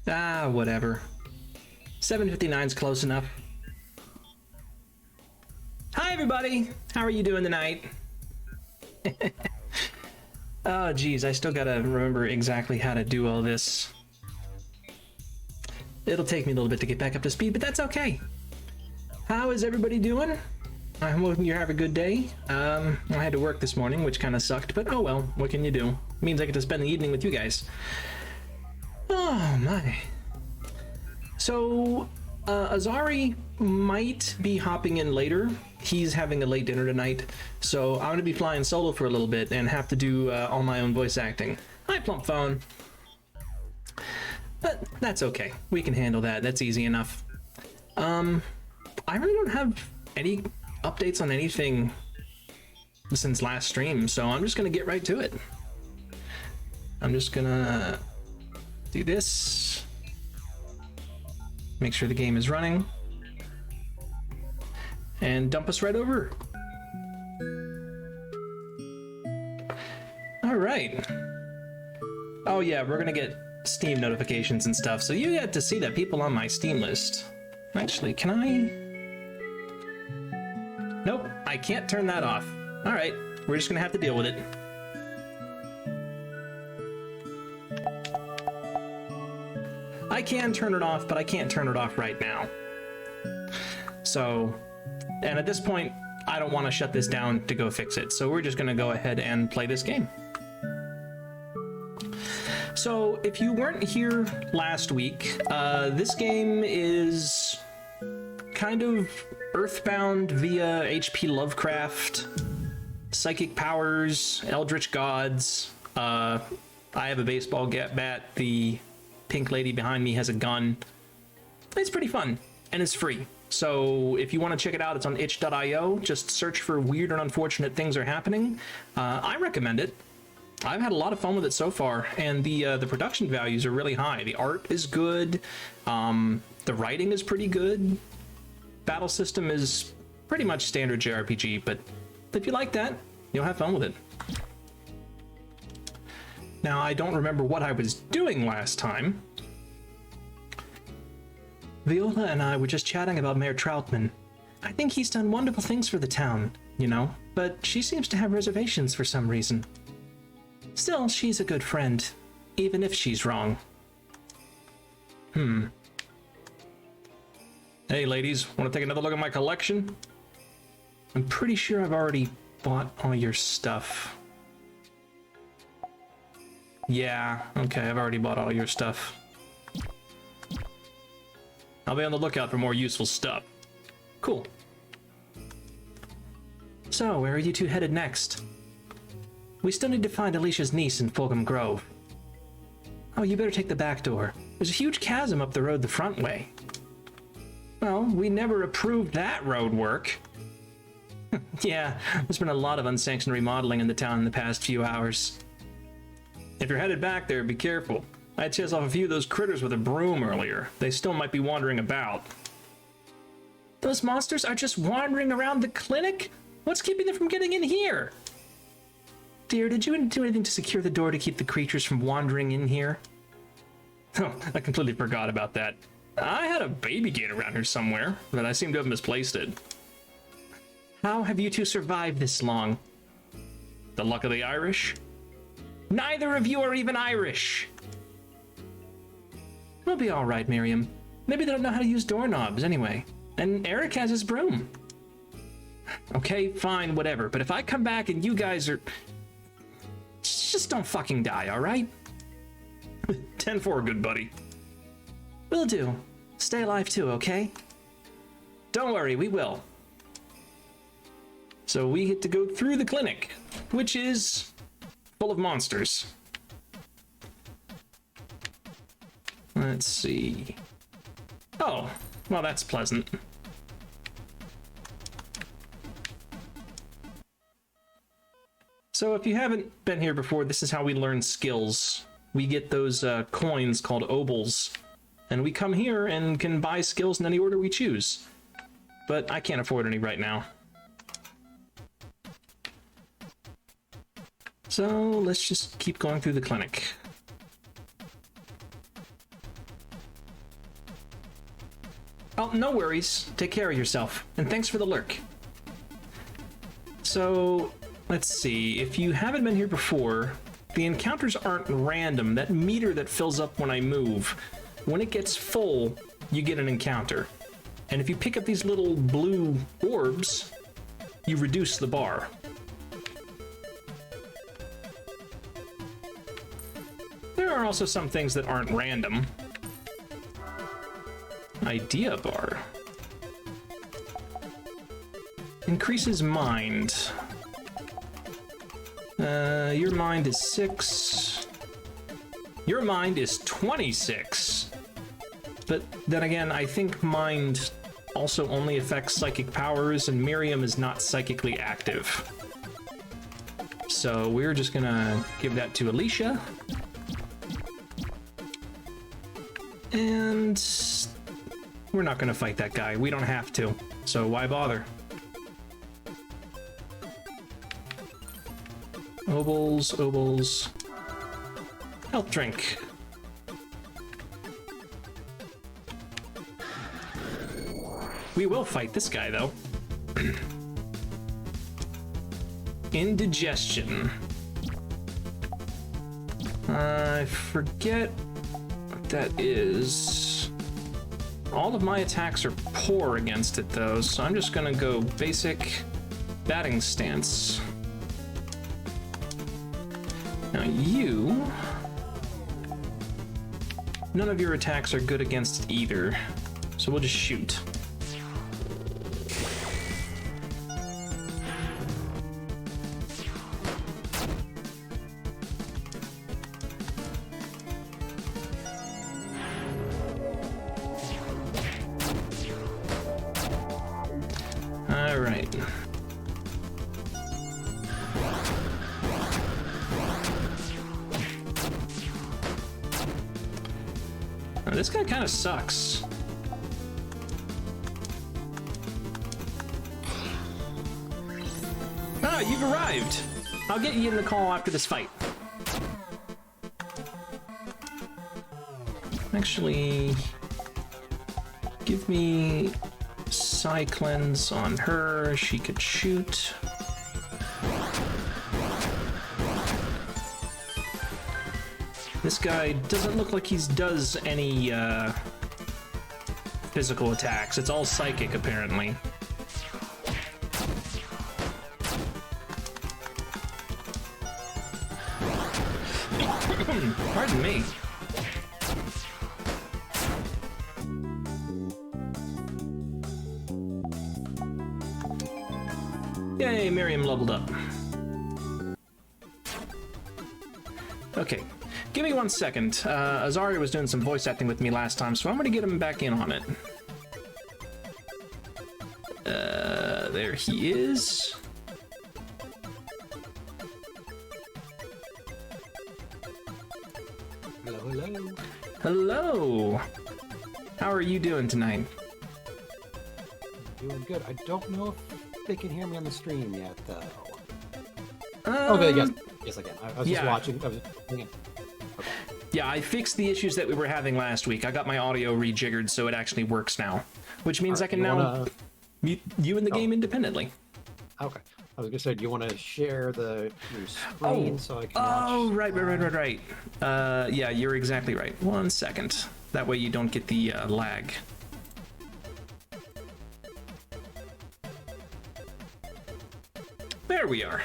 Ah, whatever. 7:59's close enough. Hi, everybody! How are you doing tonight? Oh, geez, I still gotta remember exactly how to do all this. It'll take me a little bit to get back up to speed, but that's okay. How is everybody doing? I'm hoping you have a good day. I had to work this morning, which kind of sucked, but oh well, what can you do? It means I get to spend the evening with you guys. Oh, my. So, Azari might be hopping in later. He's having a late dinner tonight, so I'm going to be flying solo for a little bit and have to do all my own voice acting. Hi, Plump Phone. But that's okay. We can handle that. That's easy enough. I really don't have any updates on anything since last stream, so I'm just going to get right to it. I'm just going to do this. Make sure the game is running. And dump us right over. All right. Oh yeah, we're gonna get Steam notifications and stuff, so you get to see that people on my Steam list. Actually, can I? Nope, I can't turn that off. All right, we're just gonna have to deal with it. I can turn it off, but I can't turn it off right now. So, and at this point, I don't want to shut this down to go fix it, so we're just going to go ahead and play this game. So, if you weren't here last week, this game is kind of Earthbound via H.P. Lovecraft, psychic powers, eldritch gods. I have a baseball bat. The pink lady behind me has a gun. It's pretty fun, and it's free. So if you want to check it out, it's on itch.io. Just search for Weird and Unfortunate Things Are Happening. I recommend it. I've had a lot of fun with it so far, and the production values are really high. The art is good. The writing is pretty good. Battle system is pretty much standard JRPG, but if you like that, you'll have fun with it. Now, I don't remember what I was doing last time. Viola and I were just chatting about Mayor Troutman. I think he's done wonderful things for the town, you know, but she seems to have reservations for some reason. Still, she's a good friend, even if she's wrong. Hey ladies, want to take another look at my collection? I'm pretty sure I've already bought all your stuff. Yeah, okay, I've already bought all your stuff. I'll be on the lookout for more useful stuff. Cool. So, where are you two headed next? We still need to find Alicia's niece in Fulgham Grove. Oh, you better take the back door. There's a huge chasm up the road the front way. Well, we never approved that road work. Yeah, there's been a lot of unsanctioned remodeling in the town in the past few hours. If you're headed back there, be careful. I chased off a few of those critters with a broom earlier. They still might be wandering about. Those monsters are just wandering around the clinic? What's keeping them from getting in here? Dear, did you do anything to secure the door to keep the creatures from wandering in here? Oh, I completely forgot about that. I had a baby gate around here somewhere, but I seem to have misplaced it. How have you two survived this long? The luck of the Irish? Neither of you are even Irish! We'll be alright, Miriam. Maybe they don't know how to use doorknobs anyway. And Eric has his broom. Okay, fine, whatever. But if I come back and you guys are... just don't fucking die, alright? 10-4, good buddy. Will do. Stay alive too, okay? Don't worry, we will. So we get to go through the clinic, which is full of monsters. Let's see. Oh, well, that's pleasant. So if you haven't been here before, this is how we learn skills. We get those coins called obols, and we come here and can buy skills in any order we choose. But I can't afford any right now. So let's just keep going through the clinic. Well, no worries. Take care of yourself. And thanks for the lurk. So, let's see. If you haven't been here before, the encounters aren't random. That meter that fills up when I move, when it gets full, you get an encounter. And if you pick up these little blue orbs, you reduce the bar. There are also some things that aren't random. Idea bar. Increases mind. Your mind is 6. Your mind is 26. But then again, I think mind also only affects psychic powers, and Miriam is not psychically active. So we're just gonna give that to Alicia. And we're not gonna fight that guy. We don't have to. So why bother? Obols, obols. Health drink. We will fight this guy, though. Indigestion. I forget what that is. All of my attacks are poor against it, though, so I'm just gonna go basic batting stance. Now you... none of your attacks are good against it either, so we'll just shoot. Alright. Now, this guy kind of sucks. Ah, you've arrived! I'll get you in the call after this fight. Actually, give me Psy Cleanse on her. She could shoot. This guy doesn't look like he does any physical attacks. It's all psychic, apparently. Pardon me. Yay, Miriam leveled up. Okay, give me 1 second. Azaria was doing some voice acting with me last time, so I'm gonna get him back in on it. There he is. Hello, hello. Hello. How are you doing tonight? Doing good. I don't know if they can hear me on the stream yet, though. Okay, yes, I can. I was just watching. I was thinking. Okay. Yeah, I fixed the issues that we were having last week. I got my audio rejiggered so it actually works now, which means I can now mute you in the game independently. Okay. I was gonna say, do you want to share your screen so I can watch? Oh, right. Yeah, you're exactly right. 1 second. That way you don't get the lag. There we are.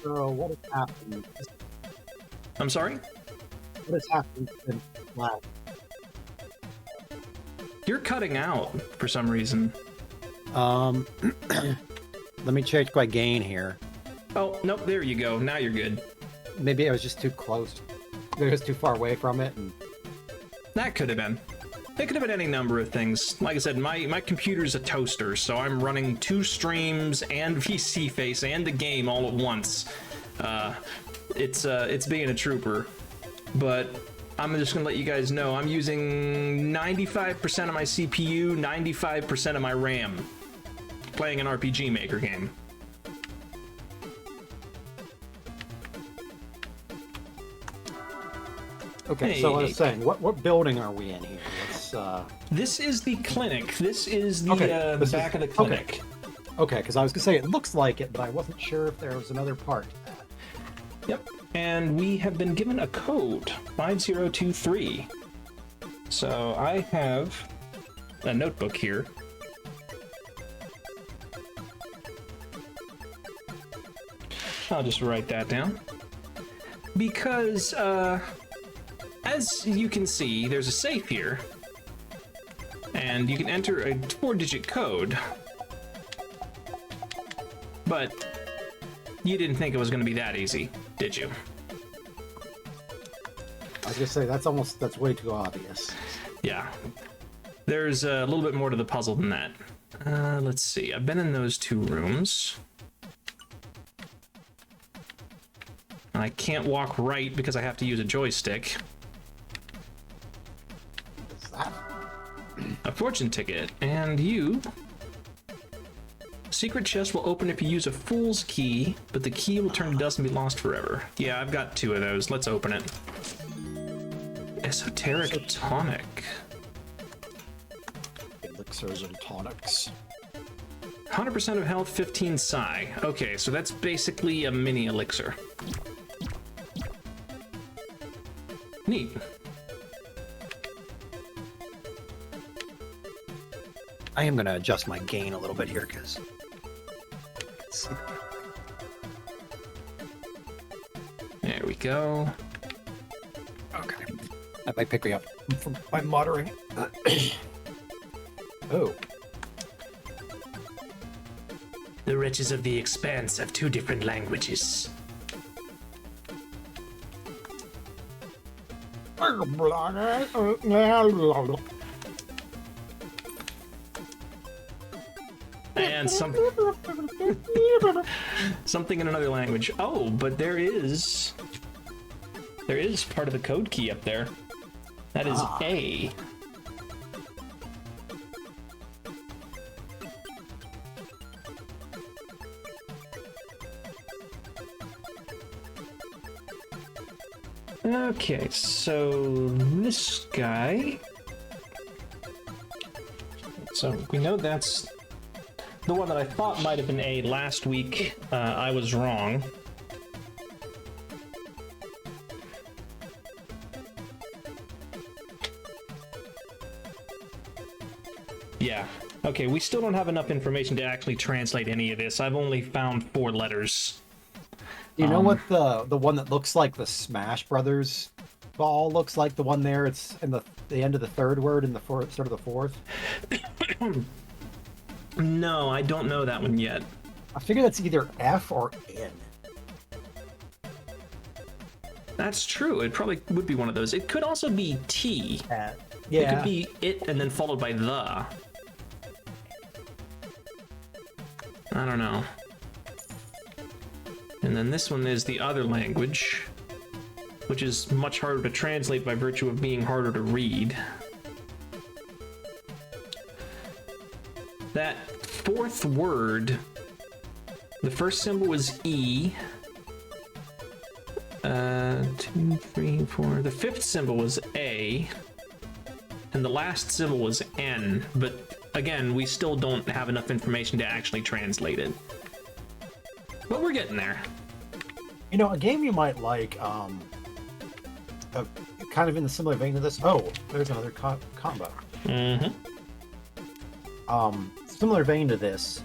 So what has happened? I'm sorry? What has happened since last? You're cutting out for some reason. Let me change my gain here. Oh, nope, there you go. Now you're good. Maybe I was just too close. I was too far away from it. And... that could have been. It could have been any number of things. Like I said, my computer's a toaster, so I'm running 2 streams and VC Face and the game all at once. It's being a trooper. But I'm just gonna let you guys know I'm using 95% of my CPU, 95% of my RAM, playing an RPG Maker game. Okay, so I was saying, what building are we in here? this? This is the clinic. This is the, Okay, the back of the clinic. Okay, because I was gonna say it looks like it, but I wasn't sure if there was another part to that. Yep. And we have been given a code, 5023. So I have a notebook here. I'll just write that down. Because, as you can see, there's a safe here. And you can enter a 4-digit code. But you didn't think it was going to be that easy, did you? I was gonna say that's way too obvious. Yeah. There's a little bit more to the puzzle than that. Let's see. I've been in those 2 rooms. I can't walk right because I have to use a joystick. What's that? A fortune ticket. And you... Secret chest will open if you use a fool's key, but the key will turn to dust and be lost forever. Yeah, I've got 2 of those. Let's open it. Esoteric tonic. Elixirs and tonics. 100% of health, 15 psi. Okay, so that's basically a mini elixir. Neat. I am gonna adjust my gain a little bit here, because... There we go. Okay. That might pick me up from my muttering. Oh. The wretches of the Expanse have 2 different languages. And something in another language. Oh, but there is part of the code key up there. That is A. Okay, so this guy. So we know that's the one that I thought might have been A last week. I was wrong. Yeah. Okay, we still don't have enough information to actually translate any of this. I've only found 4 letters. You know what the one that looks like the Smash Brothers ball looks like? The one there, it's in the end of the 3rd word and the start of the 4th. No, I don't know that one yet. I figure that's either F or N. That's true. It probably would be one of those. It could also be T. Yeah. It could be it and then followed by the. I don't know. And then this one is the other language, which is much harder to translate by virtue of being harder to read. That 4th word, the first symbol was E. 2, 3, 4. The 5th symbol was A. And the last symbol was N. But again, we still don't have enough information to actually translate it. But we're getting there. You know, a game you might like, kind of in the similar vein to this. Oh, there's another combo. Mm-hmm. Similar vein to this,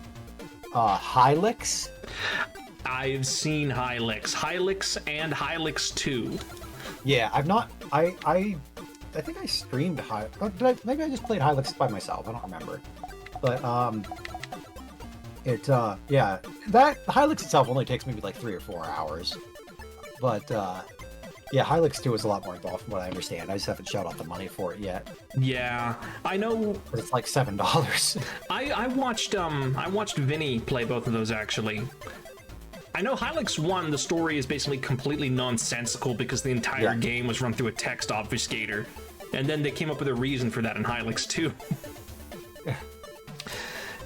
Hylix. I've seen Hylix. Hylix and Hylix 2. Yeah, I've not. I think I streamed Hylix. Maybe I just played Hylix by myself. I don't remember. But yeah, that Hylix itself only takes maybe like 3 or 4 hours. But yeah, Hylix 2 is a lot more involved from what I understand. I just haven't shelled out the money for it yet. Yeah, I know. But it's like $7. I watched Vinny play both of those actually. I know Hylix 1, the story is basically completely nonsensical because the entire game was run through a text obfuscator. And then they came up with a reason for that in Hylix 2.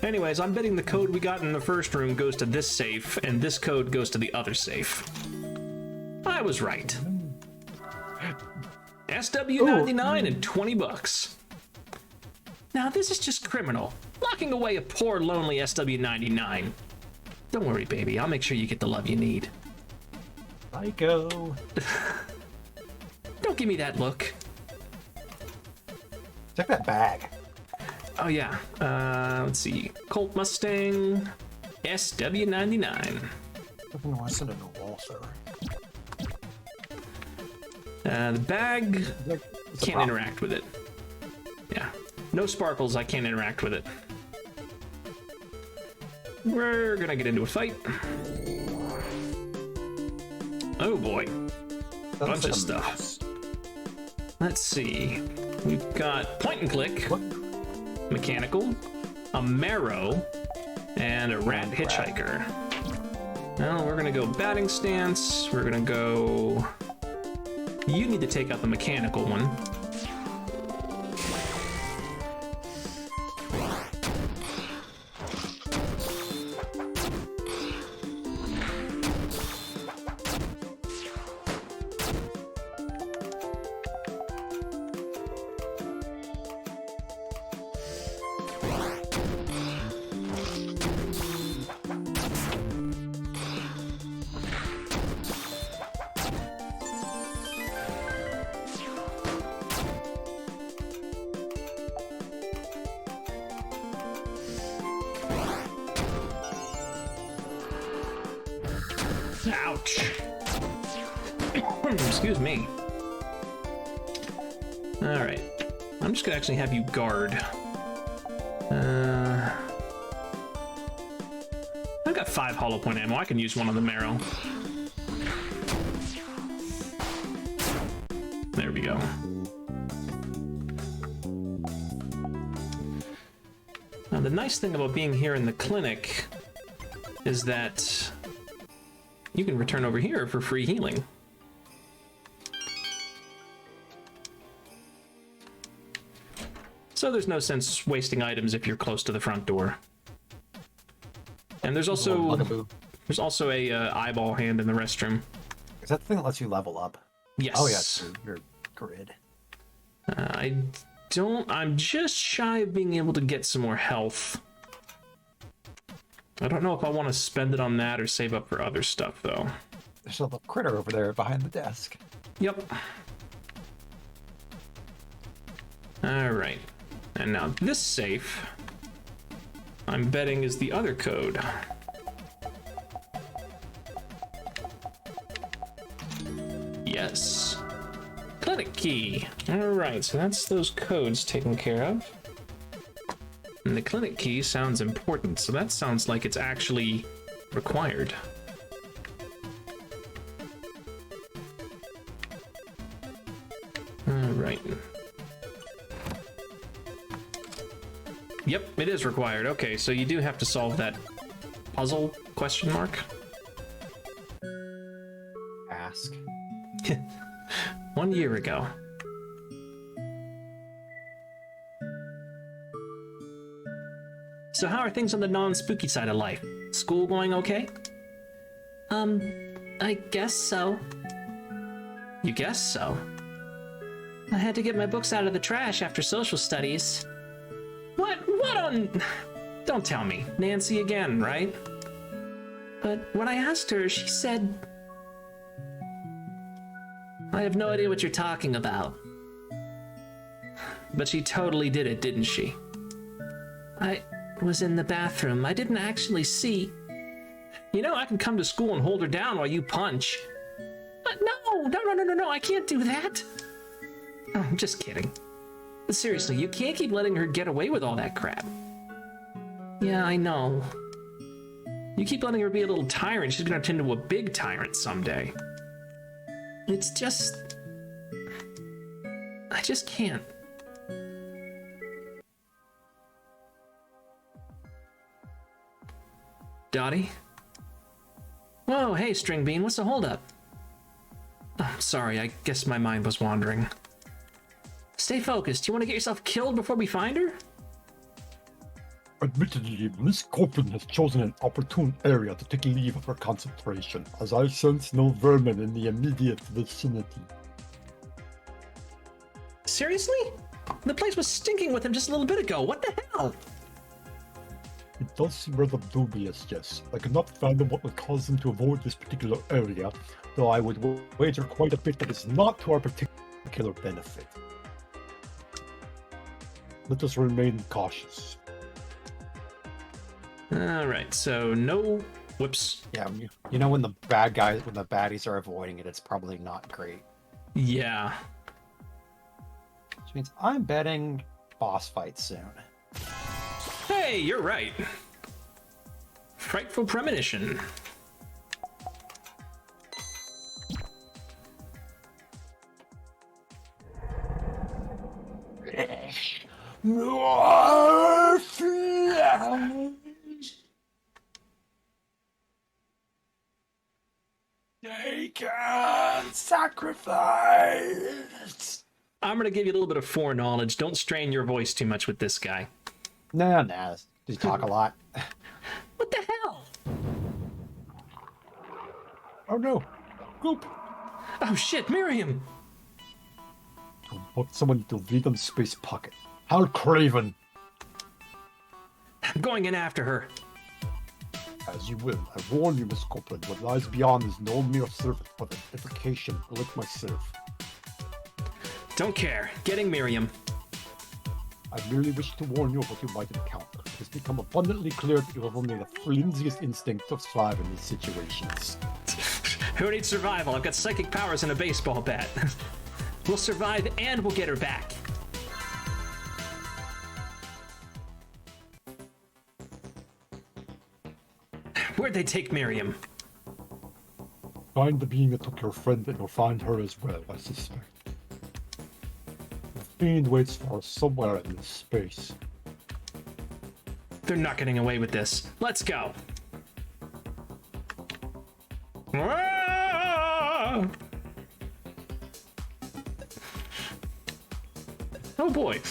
Anyways, I'm betting the code we got in the first room goes to this safe, and this code goes to the other safe. I was right. SW99 and $20. Now, this is just criminal. Locking away a poor, lonely SW99. Don't worry, baby. I'll make sure you get the love you need. Psycho. Don't give me that look. Check that bag. Oh, yeah. Let's see. Colt Mustang SW99. Nothing less than a wall, sir. The bag, It's a can't problem. interact with it. Yeah. No sparkles, I can't interact with it. We're gonna get into a fight. Oh boy. Bunch of stuff. Let's see. We've got point and click, What? mechanical, a marrow, and a rat hitchhiker. Well, we're gonna go batting stance. We're gonna go... You need to take out the mechanical one. Ouch. Excuse me. Alright. I'm just gonna actually have you guard. I've got 5 hollow point ammo. I can use one on the marrow. There we go. Now, the nice thing about being here in the clinic is that you can return over here for free healing. So there's no sense wasting items if you're close to the front door. And there's also a eyeball hand in the restroom. Is that the thing that lets you level up? Yes. Oh, yeah, your grid. I'm just shy of being able to get some more health. I don't know if I want to spend it on that or save up for other stuff, though. There's a little critter over there behind the desk. Yep. Alright. And now this safe, I'm betting, is the other code. Yes. Clinic key. Alright, so that's those codes taken care of. And the clinic key sounds important, so that sounds like it's actually required. Alright. Yep, it is required. Okay, so you do have to solve that puzzle, question mark? Ask. 1 year ago. So how are things on the non-spooky side of life? School going okay? I guess so. You guess so. I had to get my books out of the trash after social studies. What on... Don't tell me. Nancy again, right? But when I asked her, she said... I have no idea what you're talking about. But she totally did it, didn't she? I was in the bathroom. I didn't actually see... You know, I can come to school and hold her down while you punch. No, I can't do that. Oh, I'm just kidding. But seriously, you can't keep letting her get away with all that crap. Yeah, I know. You keep letting her be a little tyrant, she's gonna turn into a big tyrant someday. It's just... I just can't. Dottie? Whoa, hey, String Bean, what's the holdup? Oh, sorry, I guess my mind was wandering. Stay focused. You want to get yourself killed before we find her? Admittedly, Miss Copeland has chosen an opportune area to take leave of her concentration, as I sense no vermin in the immediate vicinity. Seriously? The place was stinking with him just a little bit ago. What the hell? It does seem rather dubious, yes. I cannot fathom what would cause them to avoid this particular area, though I would wager quite a bit that it's not to our particular benefit. Let us remain cautious. All right, so no... Whoops. Yeah, you know when the baddies are avoiding it, it's probably not great. Yeah. Which means I'm betting boss fight soon. Hey, you're right. Frightful premonition. They can sacrifice. I'm gonna give you a little bit of foreknowledge. Don't strain your voice too much with this guy. Nah. Does he talk a lot? What the hell? Oh no. Goop. Oh shit, Miriam! Put someone into Vegan's space pocket. How craven. I'm going in after her. As you will. I warn you, Miss Copeland, what lies beyond is no mere servant, but an evocation like myself. Don't care. Getting Miriam. I merely wish to warn you of what you might encounter. It has become abundantly clear that you have only the flimsiest instinct to survive in these situations. Who needs survival? I've got psychic powers and a baseball bat. We'll survive and we'll get her back. Where'd they take Miriam? Find the being that took your friend and you'll find her as well, I suspect. The fiend waits for us somewhere in this space. They're not getting away with this. Let's go. Ah! Oh boy.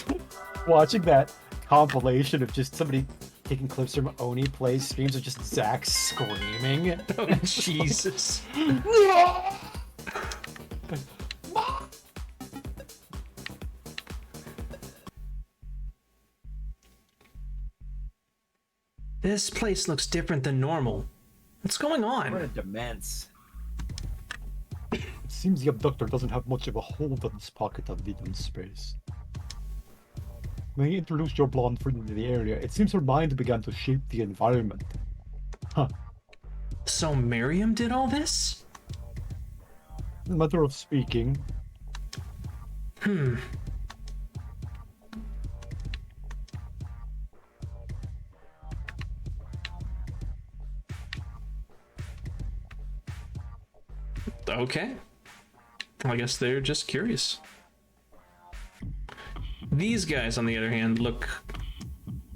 Watching that compilation of just somebody taking clips from Oni plays streams of just Zach screaming. Oh, Jesus. This place looks different than normal. What's going What a on? demence. It seems the abductor doesn't have much of a hold on this pocket of hidden space. When you introduced your blonde friend into the area, it seems her mind began to shape the environment. Huh. So Miriam did all this? In a matter of speaking, Okay. I guess they're just curious. These guys, on the other hand, look...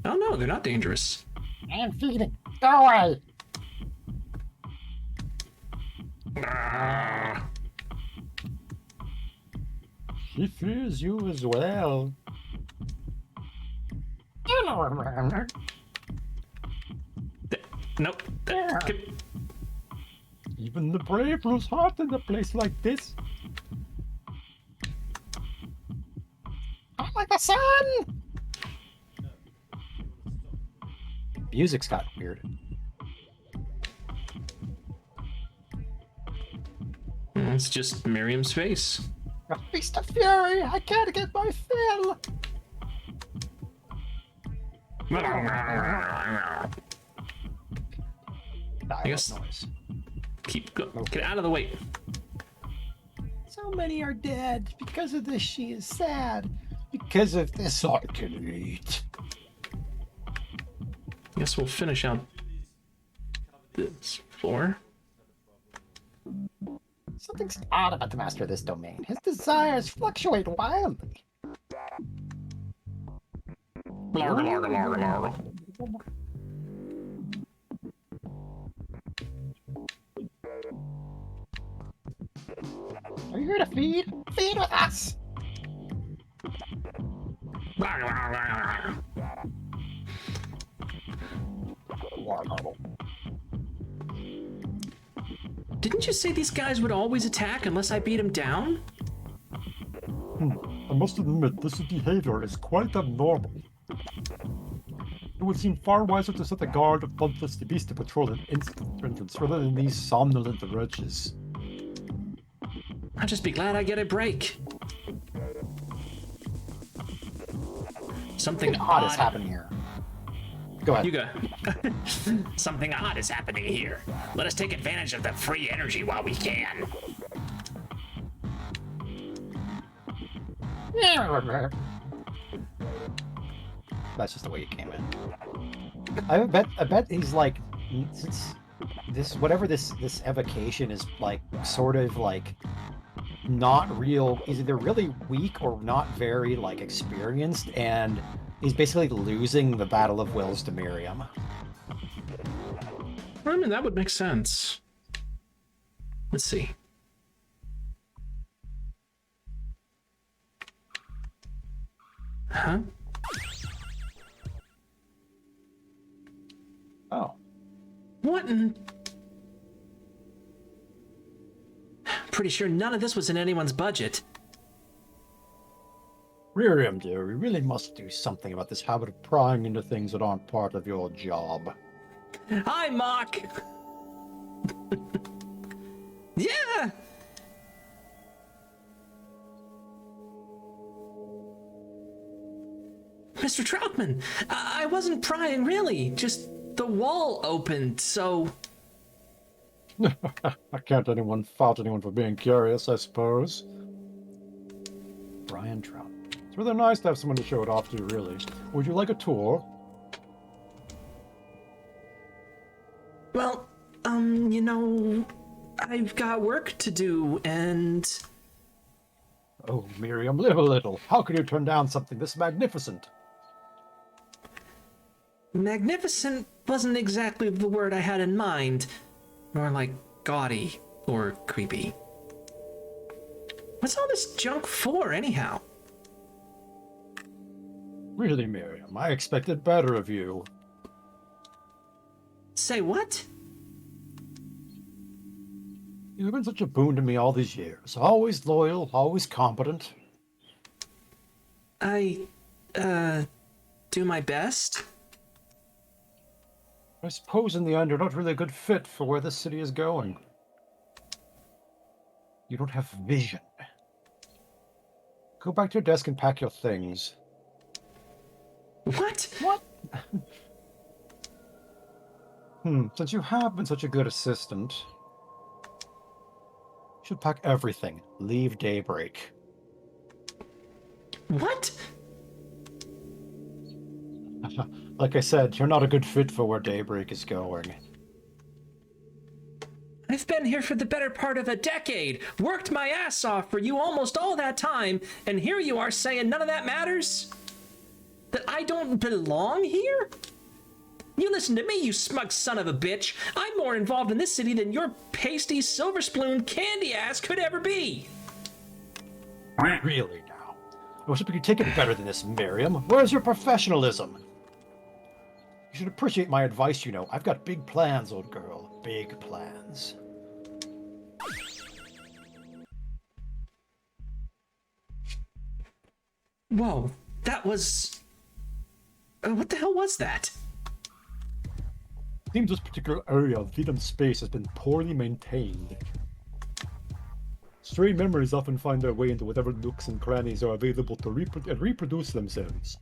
Oh no, they're not dangerous. I'm feeding. Go away. Ah. she fears you as well. You know where I am. Nope. Even the brave lose heart in a place like this. I'm like the sun. Music's got weird. It's just Miriam's face. A feast of fury. I can't get my fill. I guess- noise. Keep going. Get out of the way. So many are dead. Because of this, she is sad. Because of this, I can eat. Guess we'll finish out this floor. something's odd about the master of this domain. His desires fluctuate wildly. Are you here to feed? Feed with us! Didn't you say these guys would always attack unless I beat them down? A must admit, this behavior is quite abnormal. It would seem far wiser to set a guard of bloodthirsty beasts to patrol an instant entrance rather than these somnolent wretches. I'll just be glad I get a break. Something Odd is odd. happening here. Go ahead. You go. Something odd is happening here. Let us take advantage of the free energy while we can. That's just the way you came in. I bet he's like, since this whatever this evocation is like, sort of like not real. He's either really weak or not very like experienced, and he's basically losing the battle of wills to Miriam. I mean, that would make sense. Let's see. Huh? Oh. What in... Pretty sure none of this was in anyone's budget. Miriam, dear, we really must do something about this habit of prying into things that aren't part of your job. Hi, Mock! Yeah! Mr. Troutman, I wasn't prying, really. Just the wall opened, so... I can't fault anyone for being curious, I suppose. Brian Trout. It's rather nice to have someone to show it off to, really. Would you like a tour? Well, you know, I've got work to do, and... Oh, Miriam, live a little. How can you turn down something this magnificent? Magnificent wasn't exactly the word I had in mind. More like gaudy or creepy. What's all this junk for, anyhow? Really, Miriam, I expected better of you. Say what? You've been such a boon to me all these years. Always loyal, always competent. I, do my best? I suppose in the end you're not really a good fit for where this city is going. You don't have vision. Go back to your desk and pack your things. What? What? Since you have been such a good assistant, you should pack everything. Leave Daybreak. What? Like I said, you're not a good fit for where Daybreak is going. I've been here for the better part of a decade, worked my ass off for you almost all that time, and here you are saying none of that matters? That I don't belong here? You listen to me, you smug son of a bitch. I'm more involved in this city than your pasty, silver spoon, candy ass could ever be. Really now? I wish we could take it better than this, Miriam. Where's your professionalism? You should appreciate my advice, you know. I've got big plans, old girl. Big plans. Whoa, that was... what the hell was that? Seems this particular area of Vidum space has been poorly maintained. Stray memories often find their way into whatever nooks and crannies are available to reproduce themselves.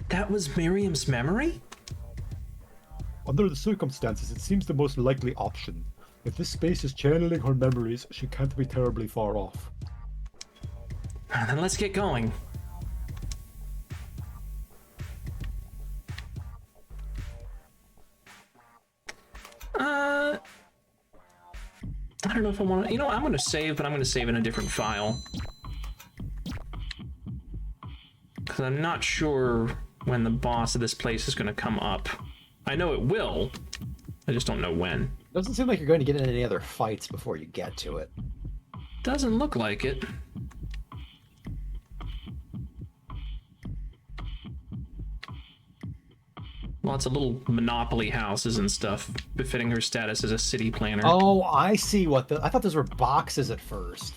That was Miriam's memory? Under the circumstances, it seems the most likely option. If this space is channeling her memories, she can't be terribly far off. Then let's get going. I don't know if I want to... You know, I'm going to save, but I'm going to save in a different file. Because I'm not sure when the boss of this place is going to come up. I know it will. I just don't know when. Doesn't seem like you're going to get in any other fights before you get to it. Doesn't look like it. Lots of little monopoly houses and stuff, befitting her status as a city planner. Oh, I see what the... I thought those were boxes at first.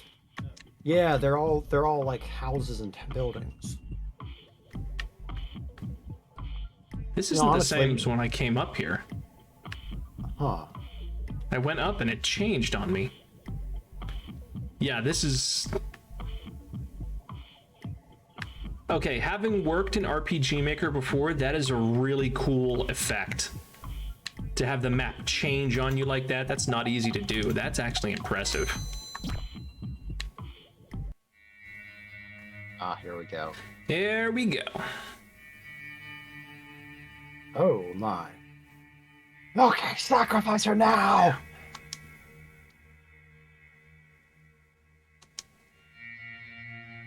Yeah, they're all like houses and buildings. This You isn't know, the honestly- same as when I came up here. Huh. I went up and it changed on me. Yeah, this is... Okay, having worked in RPG Maker before, that is a really cool effect. To have the map change on you like that, that's not easy to do. That's actually impressive. Ah, here we go. There we go. Oh my. Okay, sacrifice her now!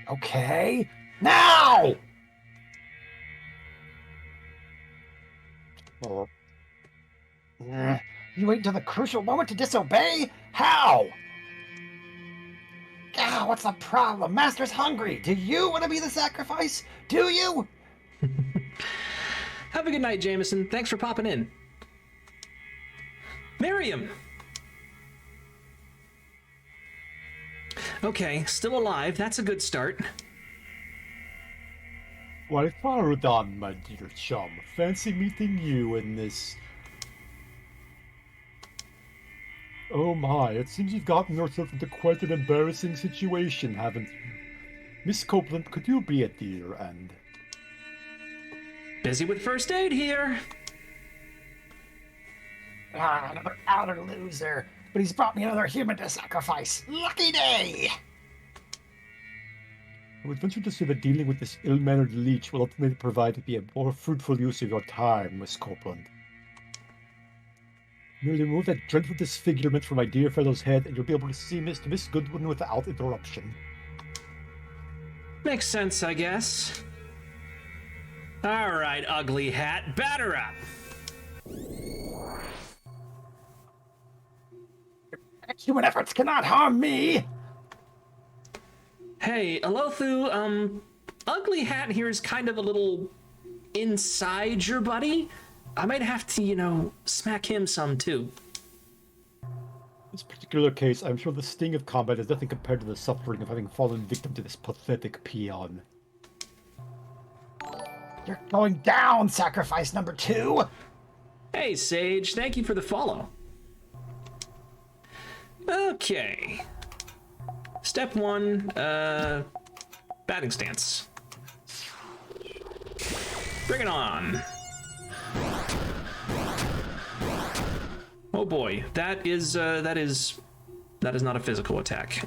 Okay, now! Oh, You wait until the crucial moment to disobey? How? Ah, what's the problem? Master's hungry. Do you want to be the sacrifice? Do you? Have a good night, Jameson. Thanks for popping in. Miriam! Okay, still alive. That's a good start. Why, Farudon, my dear chum. Fancy meeting you in this... Oh my, it seems you've gotten yourself into quite an embarrassing situation, haven't you? Miss Copeland, could you be a dear and... Busy with first aid here. Ah, another outer loser. But he's brought me another human to sacrifice. Lucky day! I would venture to say that dealing with this ill-mannered leech will ultimately provide to be a more fruitful use of your time, Miss Copeland. Merely remove that dreadful disfigurement from my dear fellow's head, and you'll be able to see Miss Goodwin without interruption. Makes sense, I guess. All right, ugly hat, batter up. Human efforts cannot harm me! Hey, Alothu, ugly hat here is kind of a little inside your buddy. I might have to, you know, smack him some too. In this particular case, I'm sure the sting of combat is nothing compared to the suffering of having fallen victim to this pathetic peon. You're going down, sacrifice number 2! Hey, Sage, thank you for the follow. Okay. Step 1, batting stance. Bring it on. Oh boy, that is not a physical attack.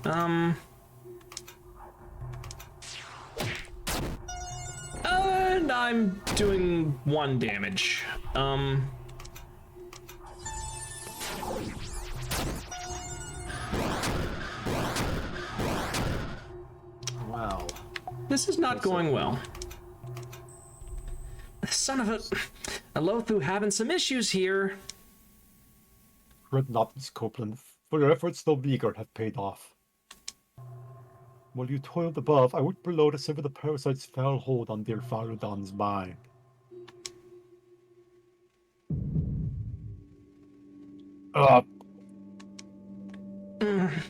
And I'm doing 1 damage. wow. This is not going well. Son of a... Alothu having some issues here. Fret not, Miss Copeland, for your efforts, though meager, have paid off. While you toiled above, I worked below to sever the parasite's foul hold on dear Farudon's mind.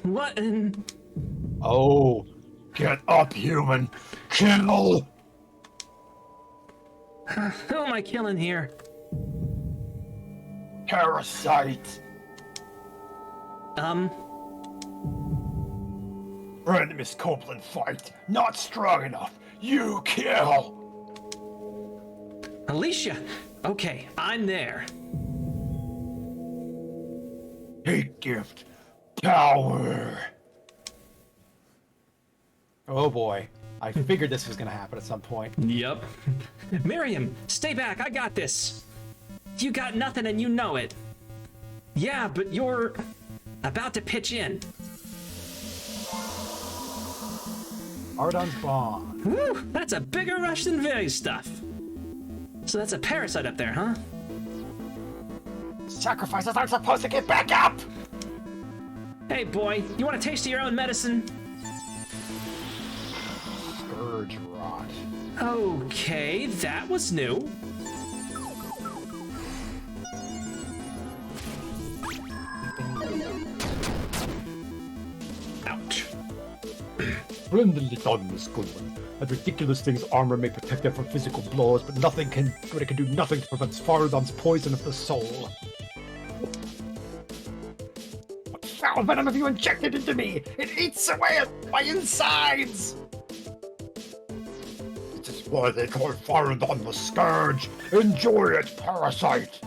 What in... Oh, get up, human! Kill! Who am I killing here? Parasite! Friend Miss Copeland fight. Not strong enough. You kill! Alicia! Okay, I'm there. Hate gift. Power. Oh boy. I figured this was gonna happen at some point. Yep. Miriam, stay back, I got this. You got nothing and you know it. Yeah, but you're about to pitch in. Ardon's Bond. Whew, that's a bigger rush than Vinny's stuff. So that's a parasite up there, huh? Sacrifices aren't supposed to get back up! Hey boy, you want a taste of your own medicine? Scourge Rot. Okay, that was new. Ouch. Splendidly done, Miss Goodwin. That ridiculous thing's armor may protect it from physical blows, but it can do nothing to prevent Faradon's poison of the soul. What foul venom have you injected into me? It eats away at my insides! It is why they call Faradon the Scourge. Enjoy it, parasite!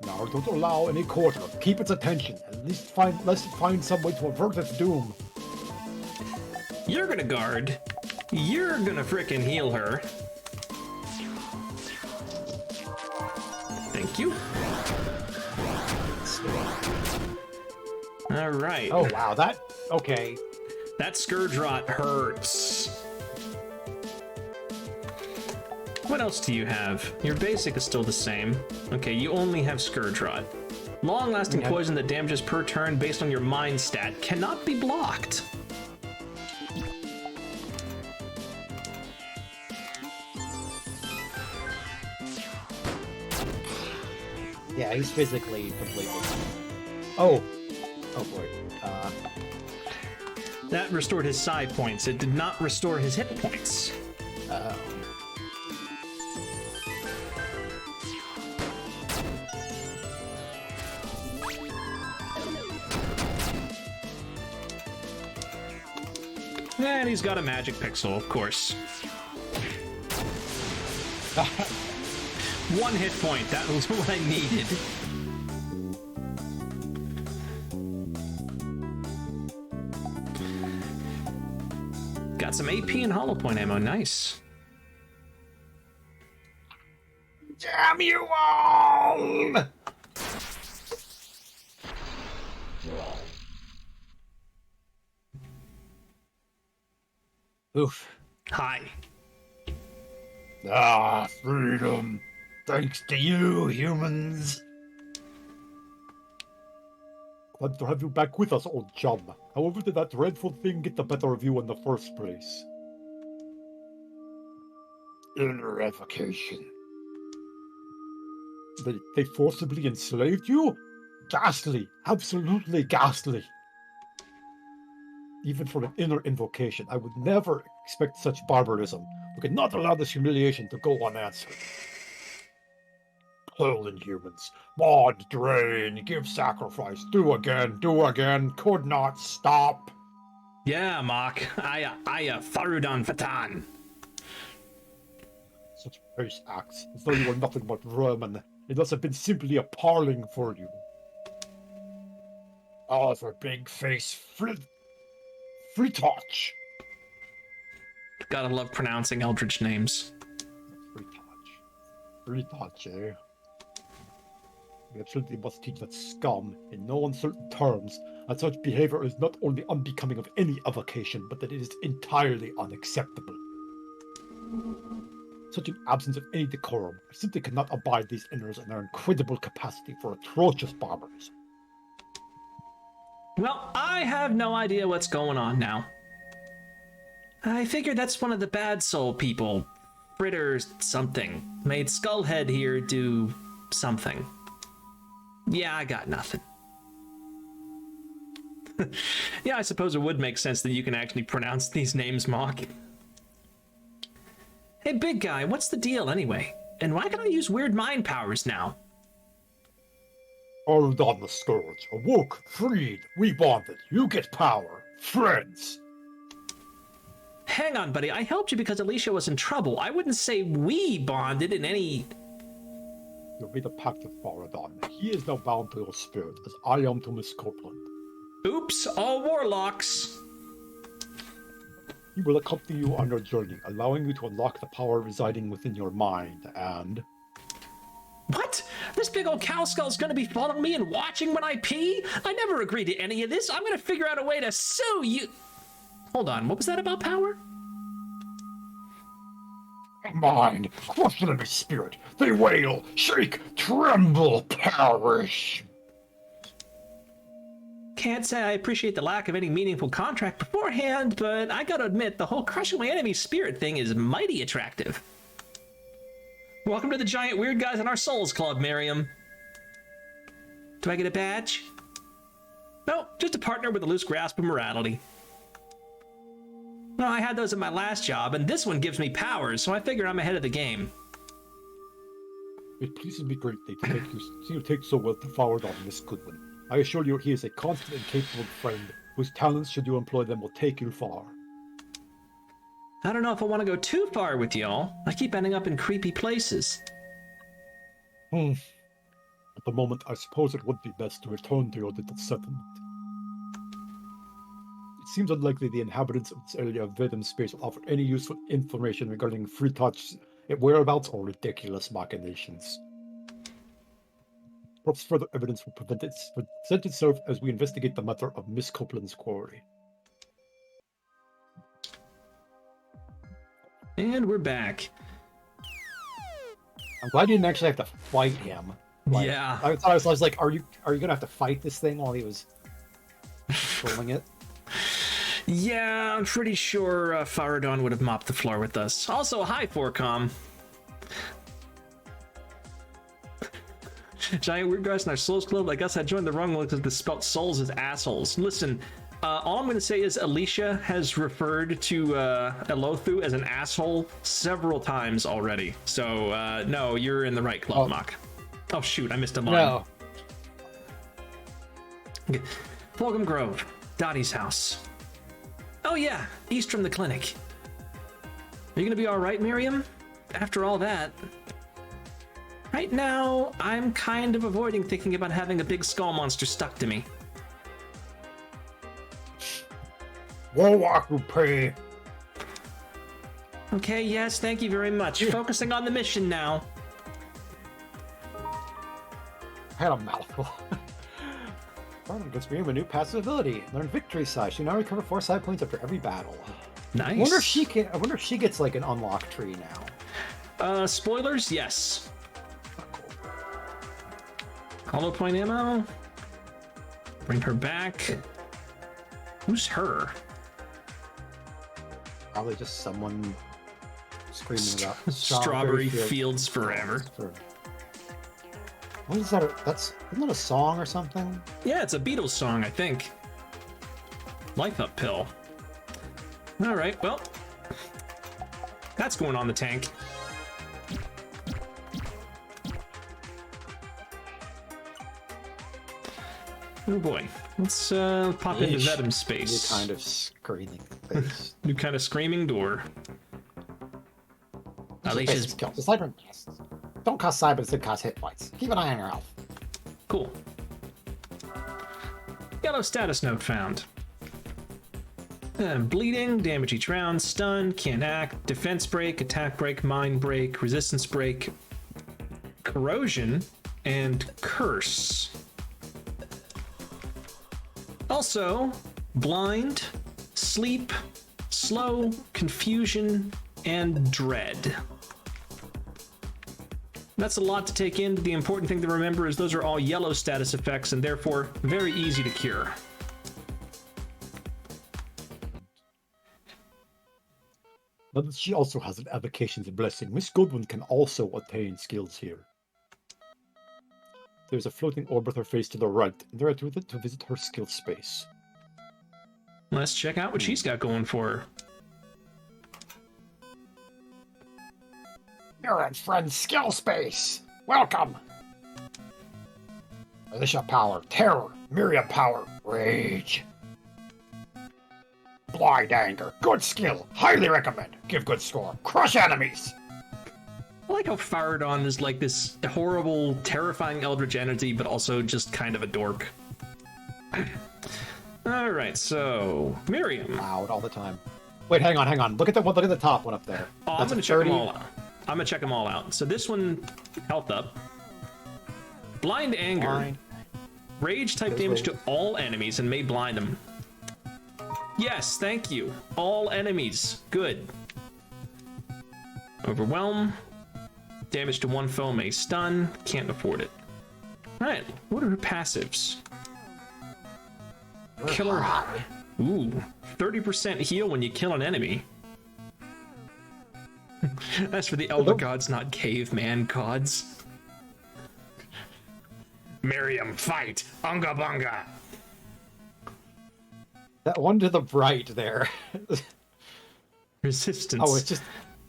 Now, don't allow any quarter. Keep its attention. At least let's find some way to avert its doom. You're gonna guard. You're gonna frickin' heal her. Thank you. All right. Oh wow, that okay. That Scourge Rot hurts. What else do you have? Your basic is still the same. Okay, you only have Scourge Rot. Long-lasting Okay. poison that damages per turn based on your mind stat cannot be blocked. Yeah, he's physically completely. Oh boy. That restored his psi points. It did not restore his hit points. Oh. And he's got a magic pixel, of course. One hit point. That was what I needed. Got some AP and hollow point ammo. Nice. Damn you all! Oof. Hi. Ah, freedom. Thanks to you, humans. Glad to have you back with us, old chum. However did that dreadful thing get the better of you in the first place? Inner evocation. They forcibly enslaved you? Ghastly. Absolutely ghastly. Even for an inner invocation, I would never expect such barbarism. We could not allow this humiliation to go unanswered. Poland humans. Mod, drain, give sacrifice, do again, could not stop. Yeah, Mark. Aya, Farudan Fatan. Such base acts, as though you were nothing but vermin. It must have been simply appalling for you. Oh, for big face Fritach. Gotta love pronouncing Eldritch names. Fritach, eh? We absolutely must teach that scum, in no uncertain terms, that such behavior is not only unbecoming of any avocation, but that it is entirely unacceptable. Such an absence of any decorum, I simply cannot abide these inners and their incredible capacity for atrocious barbarism. Well, I have no idea what's going on now. I figured that's one of the bad soul people. Fritter something. Made Skullhead here do something. Yeah, I got nothing. Yeah, I suppose it would make sense that you can actually pronounce these names, Mock. Hey, big guy, what's the deal anyway? And why can I use weird mind powers now? Hold on the Scourge. Awoke, freed, we bonded. You get power. Friends. Hang on, buddy. I helped you because Alicia was in trouble. I wouldn't say we bonded in any... You made a pact with Faradon. He is now bound to your spirit, as I am to Miss Copeland. Oops, all warlocks. He will accompany you on your journey, allowing you to unlock the power residing within your mind, and... What? This big old cow skull's gonna be following me and watching when I pee? I never agreed to any of this. I'm gonna figure out a way to sue you. Hold on, what was that about power? Mind, question of his spirit. They wail, shake, tremble, perish. Can't say I appreciate the lack of any meaningful contract beforehand, but I gotta admit, the whole crushing my enemy's spirit thing is mighty attractive. Welcome to the giant weird guys in our Souls Club, Miriam. Do I get a badge? No, just a partner with a loose grasp of morality. Well, I had those at my last job, and this one gives me powers, so I figure I'm ahead of the game. It pleases me greatly to take see you take so well to forward on Miss Goodwin. I assure you he is a constant and capable friend, whose talents, should you employ them, will take you far. I don't know if I want to go too far with y'all. I keep ending up in creepy places. At the moment, I suppose it would be best to return to your little settlement. It seems unlikely the inhabitants of this area of Vedum space will offer any useful information regarding Free Touch's whereabouts or ridiculous machinations. Perhaps further evidence will present itself as we investigate the matter of Miss Copeland's quarry. And we're back. I'm glad you didn't actually have to fight him. Like, Yeah. I was like, are you gonna have to fight this thing while he was controlling it? Yeah, I'm pretty sure Faradon would have mopped the floor with us. Also, hi, Forcom. Giant weird guys in our Souls Club. I guess I joined the wrong one because they spelled souls as assholes. Listen, all I'm going to say is Alicia has referred to Elothu as an asshole several times already. So, no, you're in the right club, Mock. Oh, shoot, I missed a line. No. Okay. Fulgham Grove, Dottie's house. Oh, yeah, east from the clinic. Are you going to be all right, Miriam? After all that... Right now, I'm kind of avoiding thinking about having a big skull monster stuck to me. Pay. Okay, yes, thank you very much. Focusing on the mission now. I had a mouthful. Farnham gets me a new passive ability. Learn victory size. You now recover 4 side points after every battle. Nice. I wonder if she gets like an unlock tree now. Spoilers, yes. Hollow point ammo. Bring her back. Who's her? Probably just someone screaming about Strawberry Fields Forever. What is that? Isn't that a song or something? Yeah, it's a Beatles song, I think. Life Up Pill. All right, well, that's going on the tank. Oh boy, let's pop into Vedum space. New kind of screaming face. New kind of screaming door. Alicia's Don't cause cyber, instead cause hit points. Keep an eye on your health. cool. Yellow status note found. Bleeding, damage each round, stun, can't act, defense break, attack break, mind break, resistance break, corrosion, and curse. Also, blind, sleep, slow, confusion, and dread. That's a lot to take in. The important thing to remember is those are all yellow status effects and therefore very easy to cure. Now that she also has an avocation's blessing, Miss Goodwin can also attain skills here. There's a floating orb with her face to the right, and direct with it to visit her skill space. Let's check out what she's got going for her. You're in friend's skill space. Welcome. Alicia power, terror. Miriam power, rage. Blind anger, good skill. Highly recommend. Give good score. Crush enemies. I like how Faradon is like this horrible, terrifying eldritch entity, but also just kind of a dork. All right, so Miriam. Loud all the time. Wait, hang on. Look at the top one up there. Oh, I'm gonna check them all out. I'm gonna check them all out. So this one, health up. Blind anger. Blind. Rage type damage to all enemies and may blind them. Yes, thank you. All enemies. Good. Overwhelm. Damage to one foe may stun. Can't afford it. Alright, what are her passives? Killer high. Ooh, 30% heal when you kill an enemy. That's for the Elder Gods, not Caveman Gods. Miriam, fight! Unga bunga! That one to the right there. Resistance. Oh, it's just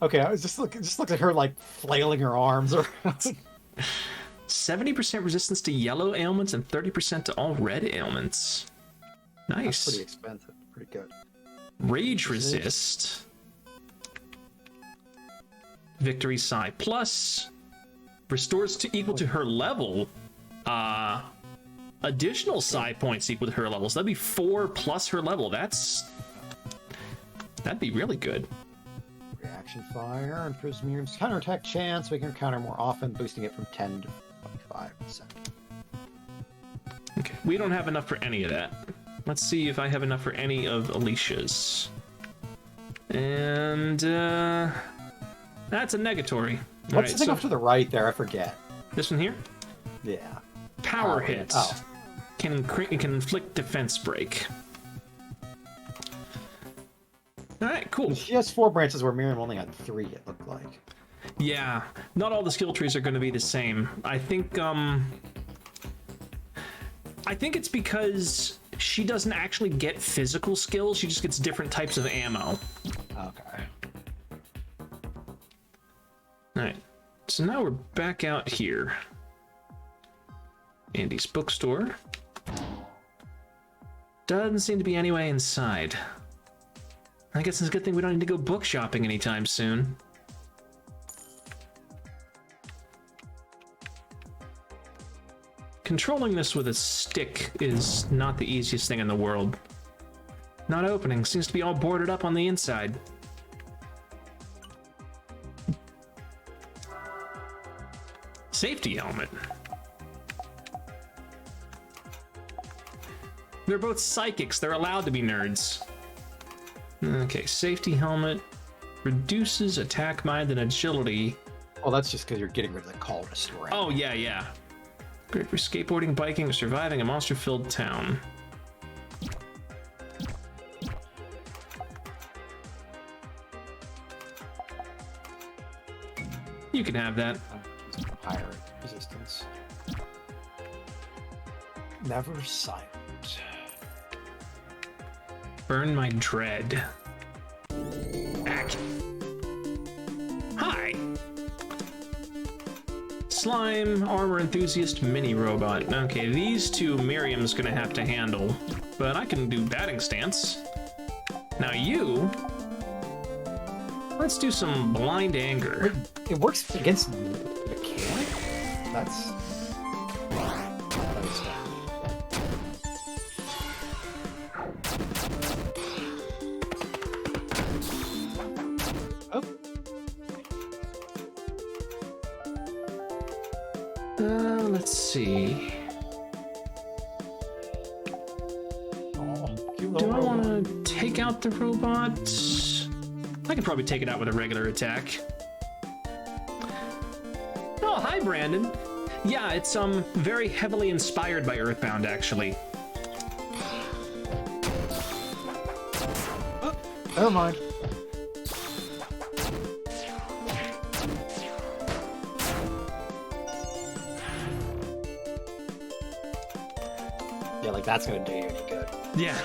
okay. I was just look at her like flailing her arms around. 70% resistance to yellow ailments and 30% to all red ailments. That's Nice. pretty expensive. Pretty good. Rage resist. Victory Psi plus. Restores to equal to her level. Additional Psi points equal to her level. So that'd be 4 plus her level. That'd be really good. Reaction fire improves Miriam's counterattack chance. We can counter more often, boosting it from 10 to 25%. Okay, we don't have enough for any of that. Let's see if I have enough for any of Alicia's. And that's a negatory. What's the thing off to the right there? I forget. This one here? Yeah. Power hit. Oh. Can inflict defense break. Alright, cool. She has 4 branches where Miriam only had 3, it looked like. Yeah, not all the skill trees are going to be the same. I think it's because she doesn't actually get physical skills, she just gets different types of ammo. Okay. Alright, so now we're back out here. Andy's bookstore. Doesn't seem to be any way inside. I guess it's a good thing we don't need to go book shopping anytime soon. Controlling this with a stick is not the easiest thing in the world. Not opening. Seems to be all boarded up on the inside. Safety helmet. They're both psychics. They're allowed to be nerds. Okay, safety helmet. Reduces attack mind and agility. Well, that's just because you're getting rid of the call restore. Oh, yeah, yeah. Great for skateboarding, biking, or surviving a monster-filled town. You can have that. Higher resistance. Never silent. Burn my dread. Act. Hi. Slime, armor enthusiast, mini robot. Okay, these two Miriam's gonna have to handle, but I can do batting stance. Now you, let's do some blind anger. It works against mechanic? That's... Oh. Let's see. Do I want to take out the robot? I can probably take it out with a regular attack. Oh, hi, Brandon. Yeah, it's very heavily inspired by Earthbound, actually. Oh, never mind. Yeah, like that's gonna do you any good. Yeah.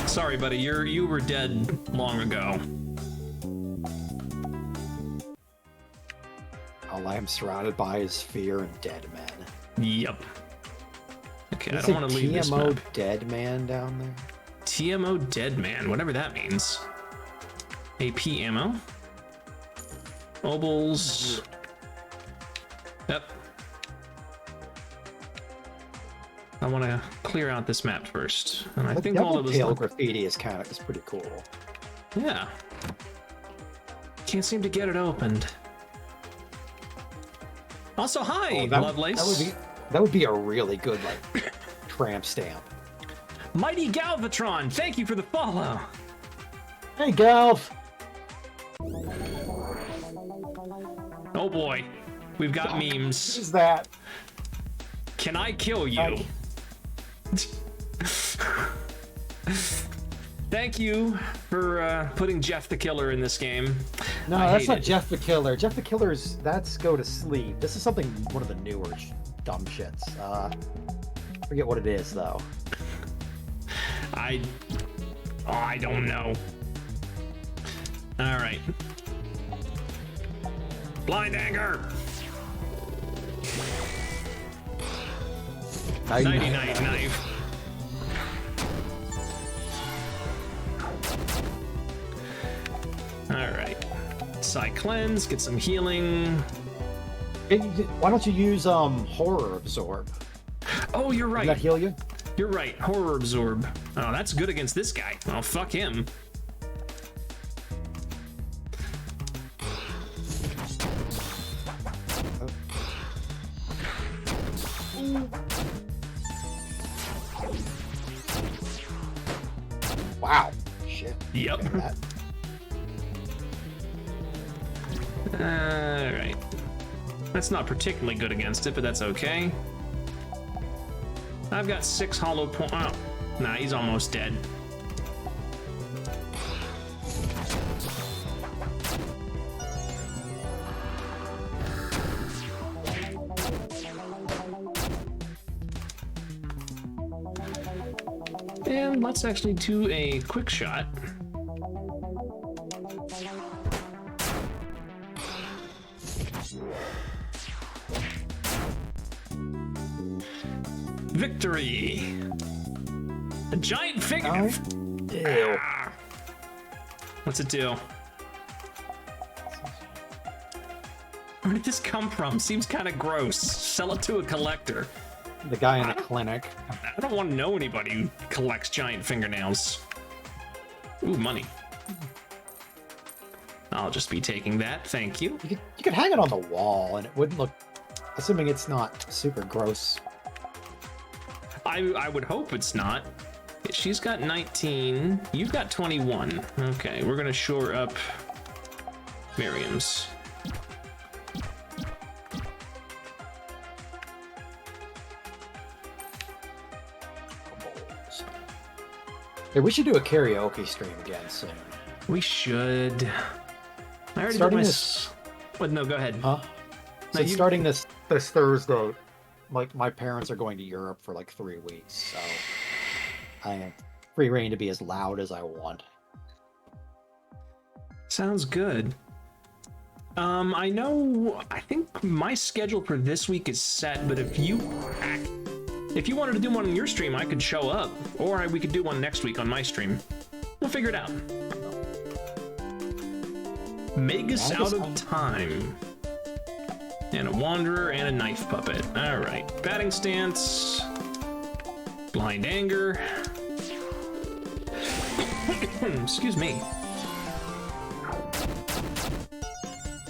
Sorry, buddy. You were dead long ago. All I am surrounded by is fear and dead men. Yep. Okay, I Is don't it want to leave this TMO map. dead man down there? TMO Dead Man, whatever that means. AP ammo. Mobiles. Yep. I want to clear out this map first. And I The think all double of us... tail graffiti is pretty cool. Yeah. Can't seem to get it opened. Also, hi, Lovelace. That would be a really good like tramp stamp. Mighty Galvatron, thank you for the follow. Hey, Galv. Oh boy, we've got What memes. is that? Can I kill you? Thank you for putting Jeff the Killer in this game. No, I that's hate not it. Jeff the Killer. Jeff the Killer's that's Go to Sleep. This is something one of the newer dumb shits. Forget what it is though. I don't know. All right. Blind anger. Nighty night knife. All right. Psy cleanse. Get some healing. Why don't you use horror absorb? Oh, you're right. Does that heal you? You're right. Horror absorb. Oh, that's good against this guy. Oh, fuck him. Wow. Shit. Yep. Look at that. All right. That's not particularly good against it, but that's okay. I've got 6 hollow point. Oh, nah, he's almost dead. And let's actually do a quick shot. Victory! A giant figure. Ew. Ah. What's it do? Where did this come from? Seems kind of gross. Sell it to a collector. The guy in the clinic. I don't want to know anybody who collects giant fingernails. Ooh, money. I'll just be taking that, thank you. You could hang it on the wall and it wouldn't look, assuming it's not super gross. I would hope it's not. She's got 19. You've got 21. Okay, we're gonna shore up Miriam's. Hey, we should do a karaoke stream again soon. We should. I already Starting did my. this- But no, go ahead. Huh? No, So you- starting this Thursday, like my parents are going to Europe for like 3 weeks, so I have free reign to be as loud as I want. Sounds good. I know. I think my schedule for this week is set, but if you wanted to do one on your stream, I could show up, or we could do one next week on my stream. We'll figure it out. Magus out of time. And a wanderer and a knife puppet. All right, batting stance. Blind anger. Excuse me.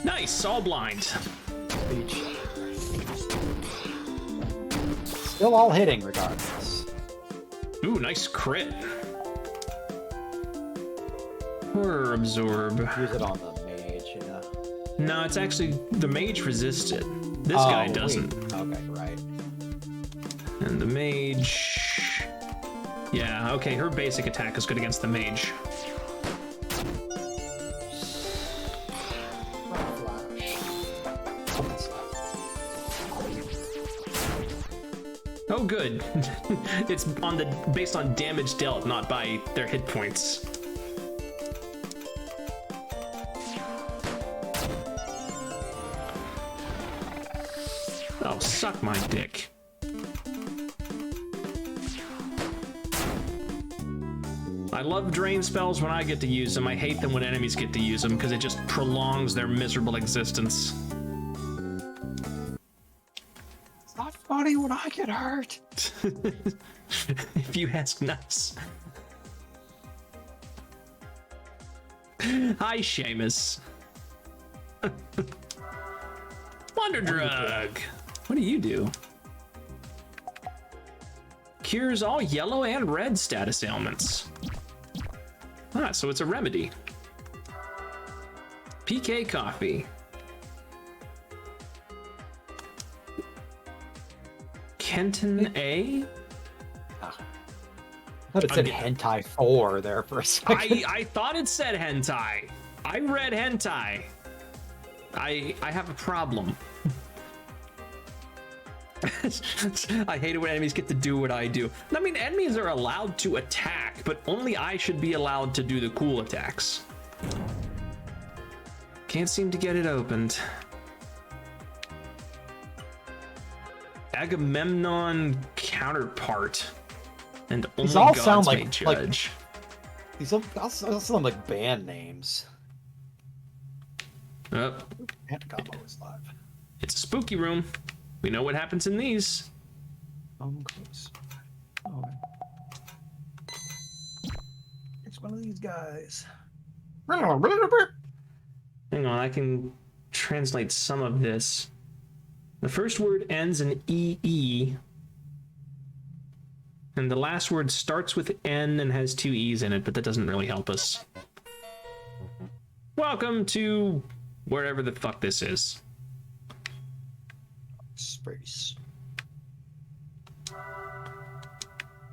Nice, all blind. Speech. Still all hitting regardless. Ooh, nice crit. Horror absorb. Use it on the mage, you know. No, it's actually the mage resisted. This guy wait. doesn't. Okay, right. And the mage. Yeah, okay, her basic attack is good against the mage. Oh, good. It's on the based on damage dealt, not by their hit points. Oh, suck my dick. I love drain spells when I get to use them. I hate them when enemies get to use them because it just prolongs their miserable existence. It's not funny when I get hurt. If you ask nice. Hi, Seamus. Wonder Drug. What do you do? Cures all yellow and red status ailments. Ah, so it's a remedy. PK coffee. Kenton A? I thought it said Again. hentai 4 there for a second. I thought it said hentai. I read hentai. I have a problem. I hate it when enemies get to do what I do. I mean, enemies are allowed to attack, but only I should be allowed to do the cool attacks. Can't seem to get it opened. Agamemnon counterpart. And only These all gods sound may like- judge. These all sound like band names. Oh, And Combo is live. it's a spooky room. We know what happens in these. Close. Oh. It's one of these guys. Hang on, I can translate some of this. The first word ends in EE. And the last word starts with N and has 2 E's in it, but that doesn't really help us. Welcome to wherever the fuck this is. Space.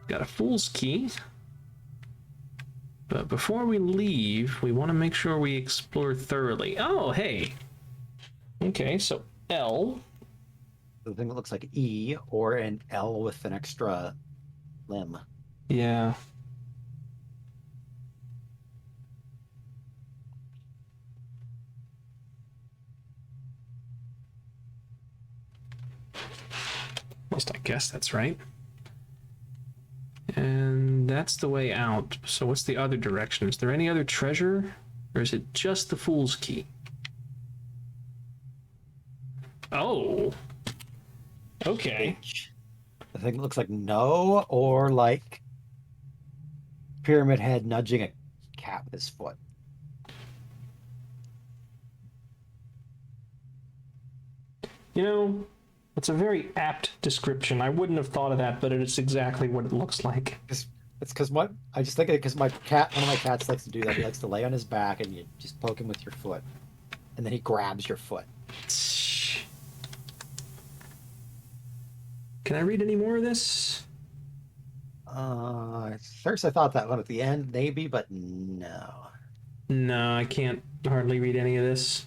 Got a fool's key. But before we leave, we want to make sure we explore thoroughly. Oh, hey. Okay, so L. The thing that looks like E or an L with an extra limb. Yeah. At least I guess that's right. And that's the way out. So what's the other direction? Is there any other treasure? Or is it just the fool's key? Oh. Okay. H. The thing that looks like no or like Pyramid Head nudging a cat with his foot. You know, it's a very apt description. I wouldn't have thought of that, but it's exactly what it looks like. It's because what I just think because my cat, one of my cats likes to do that. He likes to lay on his back and you just poke him with your foot, and then he grabs your foot. Can I read any more of this? At first I thought that one at the end maybe, but no. No, I can't hardly read any of this.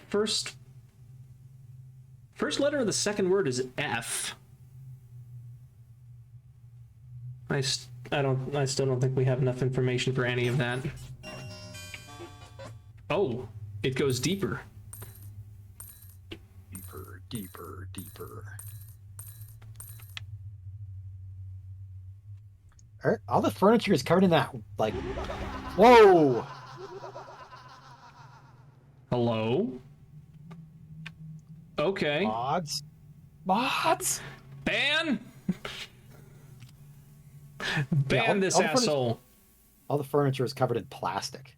First letter of the second word is F. I still don't think we have enough information for any of that. Oh, it goes deeper. Deeper, deeper, deeper. All the furniture is covered in that, like, whoa! Hello? Okay. Mods? Mods? Ban! Yeah, Ban this all the furniture- asshole. All the furniture is covered in plastic.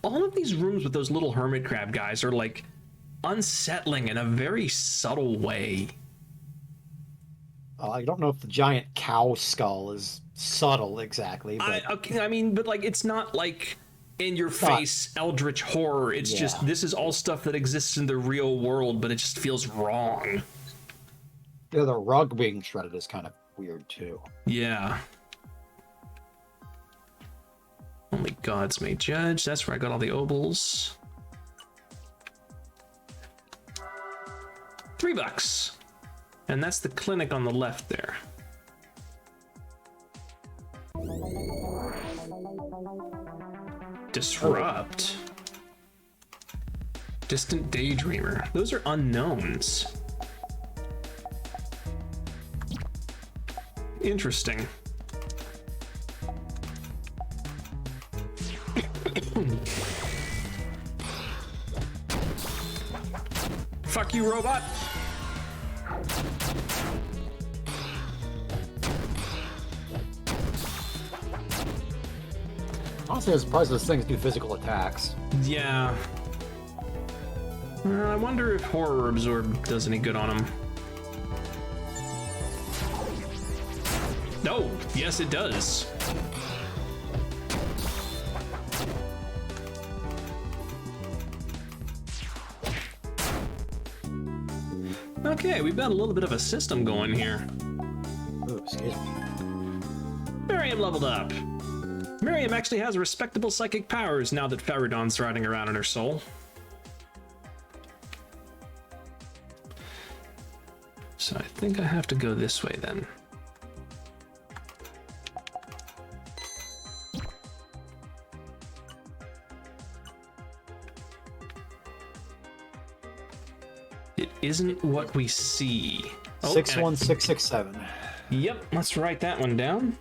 All of these rooms with those little hermit crab guys are like unsettling in a very subtle way. I don't know if the giant cow skull is subtle exactly, but I mean, but like it's not like in your face eldritch horror. It's just Yeah. this is all stuff that exists in the real world, but it just feels wrong. yeah, the rug being shredded is kind of weird too. Yeah. Only gods may judge. That's where I got all the obols. $3. And that's the clinic on the left there. Disrupt. Distant Daydreamer. Those are unknowns. Interesting. Fuck you, robot. Honestly, I was surprised those things do physical attacks. Yeah. I wonder if Horror Absorb does any good on him. No, yes it does. Okay, we've got a little bit of a system going here. Ooh, excuse me. Miriam leveled up. Miriam actually has respectable psychic powers now that Faradon's riding around in her soul. So I think I have to go this way then. It isn't what we see. Oh, 61667. Yep, let's write that one down.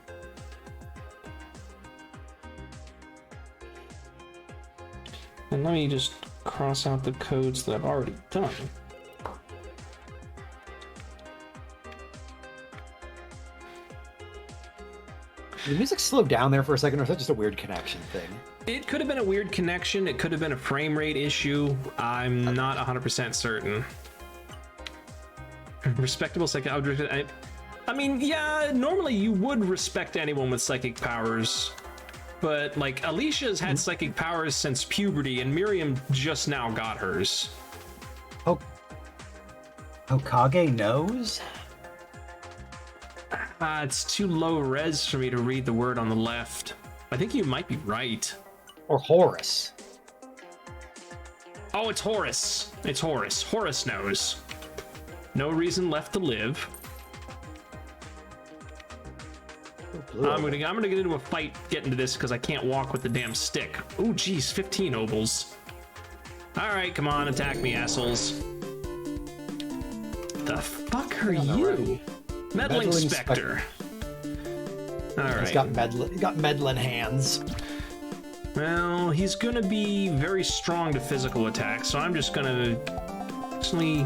And let me just cross out the codes that I've already done. Did the music slow down there for a second, or is that just a weird connection thing? It could have been a weird connection. It could have been a frame rate issue. I'm not 100% certain. Respectable psychic. I mean, yeah, normally you would respect anyone with psychic powers. But, like, Alicia's had psychic powers since puberty, and Miriam just now got hers. Oh. Hokage knows? It's too low res for me to read the word on the left. I think you might be right. Or Horus? Oh, it's Horus. It's Horus. Horus knows. No reason left to live. I'm gonna get into a fight getting to this because I can't walk with the damn stick. Ooh, geez, 15 obols. All right, come on, attack me, assholes. The fuck are you? Meddling Spectre. All right. He's got meddling hands. Well, he's gonna be very strong to physical attacks, so I'm just gonna actually.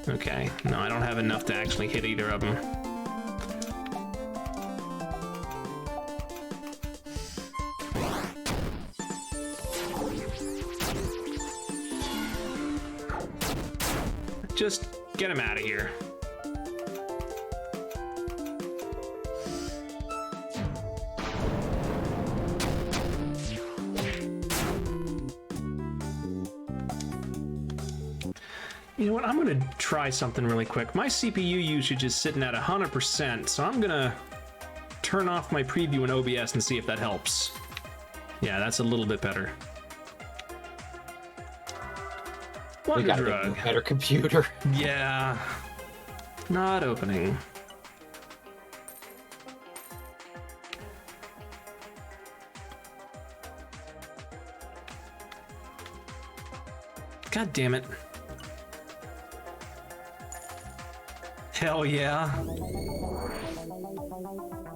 Okay, no, I don't have enough to actually hit either of them. Just get him out of here. You know what? I'm gonna try something really quick. My CPU usage is sitting at 100%, so I'm gonna turn off my preview in OBS and see if that helps. Yeah, that's a little bit better. We gotta get a better computer. Yeah. Not opening. God damn it. Hell yeah.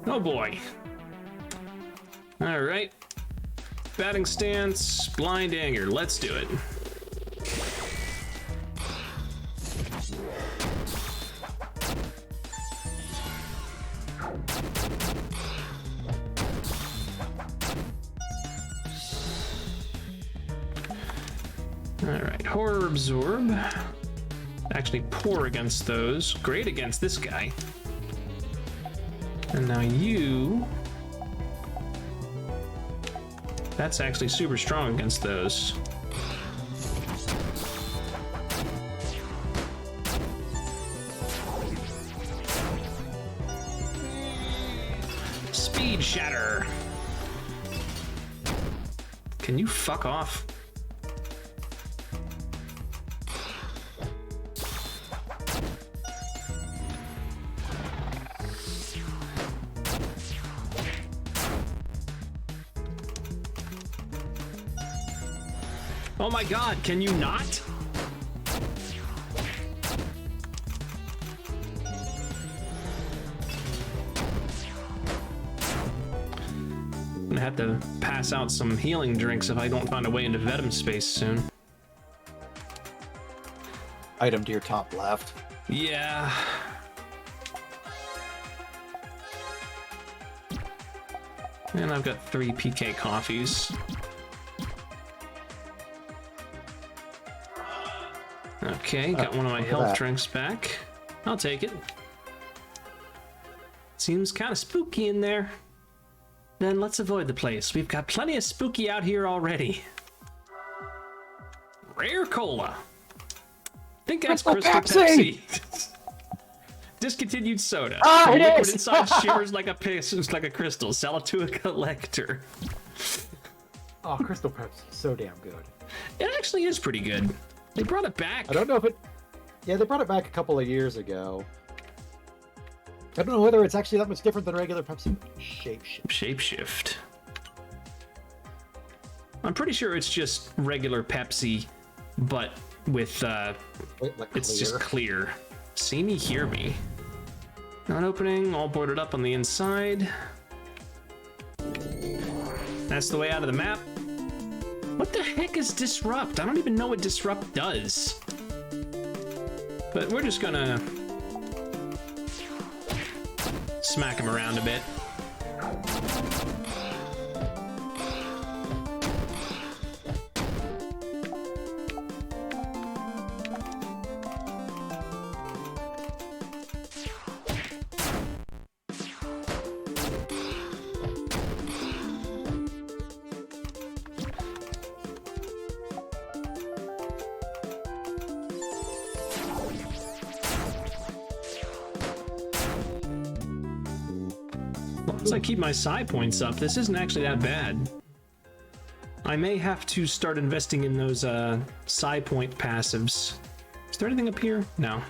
Oh boy. Alright. Batting stance, blind anger. Let's do it. Alright, horror absorb. Actually poor against those. Great against this guy. And now you... That's actually super strong against those. Speed shatter. Can you fuck off? Oh my god, can you not? I'm gonna have to pass out some healing drinks if I don't find a way into Venom space soon. Item to your top left. Yeah. And I've got 3 PK coffees. Okay, got one of my health drinks back. I'll take it. Seems kind of spooky in there. Then let's avoid the place. We've got plenty of spooky out here already. Rare cola. I think that's Crystal Pepsi. Discontinued soda. Ah, The it liquid is! inside shimmers like a crystal. Sell it to a collector. Oh, Crystal Pepsi, so damn good. It actually is pretty good. They brought it back. I don't know if it... Yeah, they brought it back a couple of years ago. I don't know whether it's actually that much different than regular Pepsi. Shapeshift. I'm pretty sure it's just regular Pepsi, but with it's just clear. See me, hear me. Not opening, all boarded up on the inside. That's the way out of the map. What the heck is disrupt? I don't even know what disrupt does. But we're just gonna smack him around a bit. As I keep my psi points up, this isn't actually that bad. I may have to start investing in those psi point passives. Is there anything up here? No.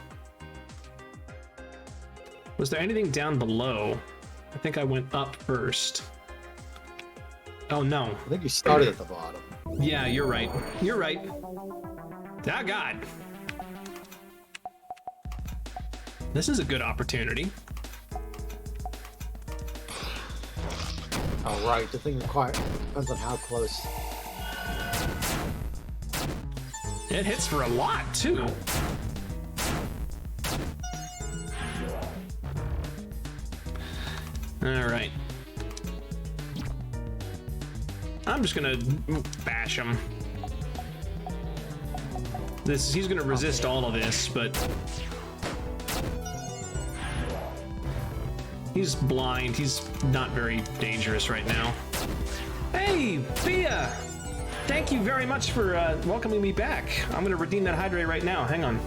Was there anything down below? I think I went up first. Oh no. I think you started at the bottom. Yeah, you're right. You're right. Ah, God. This is a good opportunity. Oh, right. The thing requires depends on how close. It hits for a lot, too. All right. I'm just gonna bash him. He's gonna resist all of this, but he's blind. He's not very dangerous right now. Hey, Fia! Thank you very much for welcoming me back. I'm gonna redeem that hydrate right now. Hang on.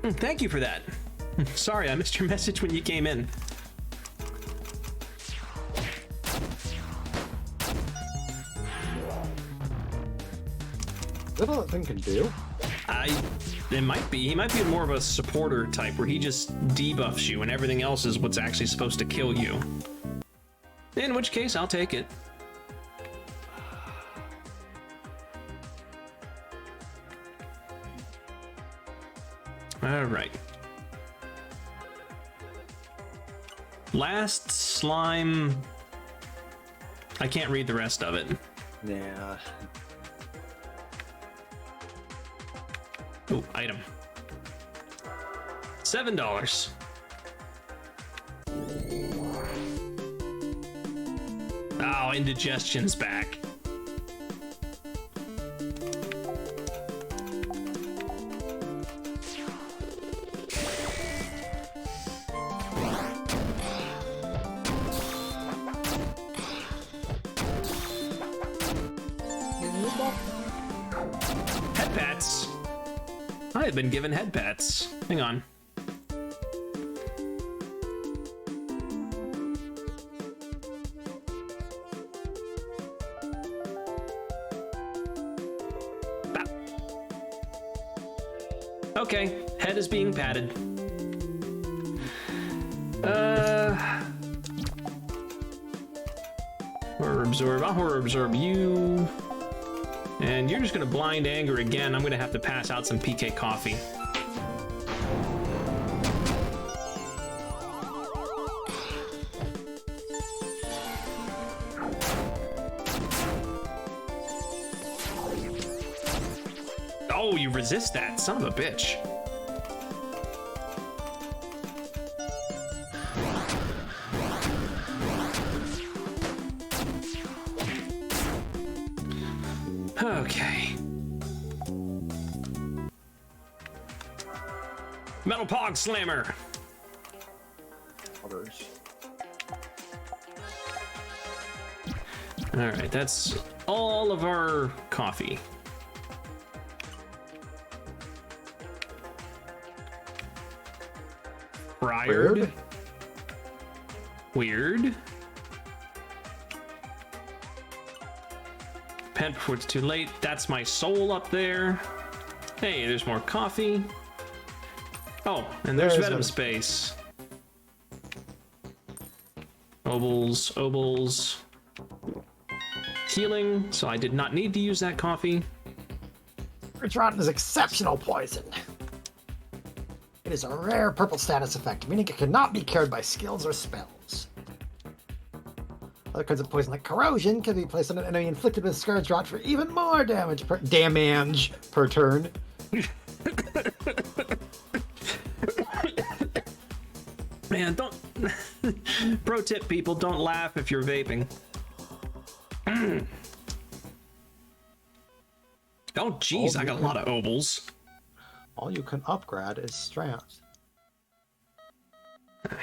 Thank you for that. Sorry, I missed your message when you came in. Is that all that thing can do? It might be. He might be more of a supporter type where he just debuffs you and everything else is what's actually supposed to kill you. In which case, I'll take it. All right. Last slime. I can't read the rest of it. Yeah. Oh, item. $7. Oh, indigestion's back. Head pats. I have been given head pats. Hang on. Bop. Okay, head is being patted. Horror absorb. I'll horror absorb you. And you're just gonna blind anger again. I'm gonna have to pass out some PK coffee. Oh, you resist that, son of a bitch. Okay. Metal Pog Slammer. Others. All right, that's all of our coffee. Fried. Weird. Repent before it's too late. That's my soul up there. Hey, there's more coffee. Oh, and there's Venom Space. Obols. Healing, so I did not need to use that coffee. Eldritch Rot is exceptional poison. It is a rare purple status effect, meaning it cannot be cured by skills or spells. Other kinds of poison like corrosion can be placed on an enemy inflicted with Scourge Rot for even more damage per turn. Man, don't. Pro tip, people, don't laugh if you're vaping. Oh, jeez, I got a lot of ovals. All you can upgrade is strength.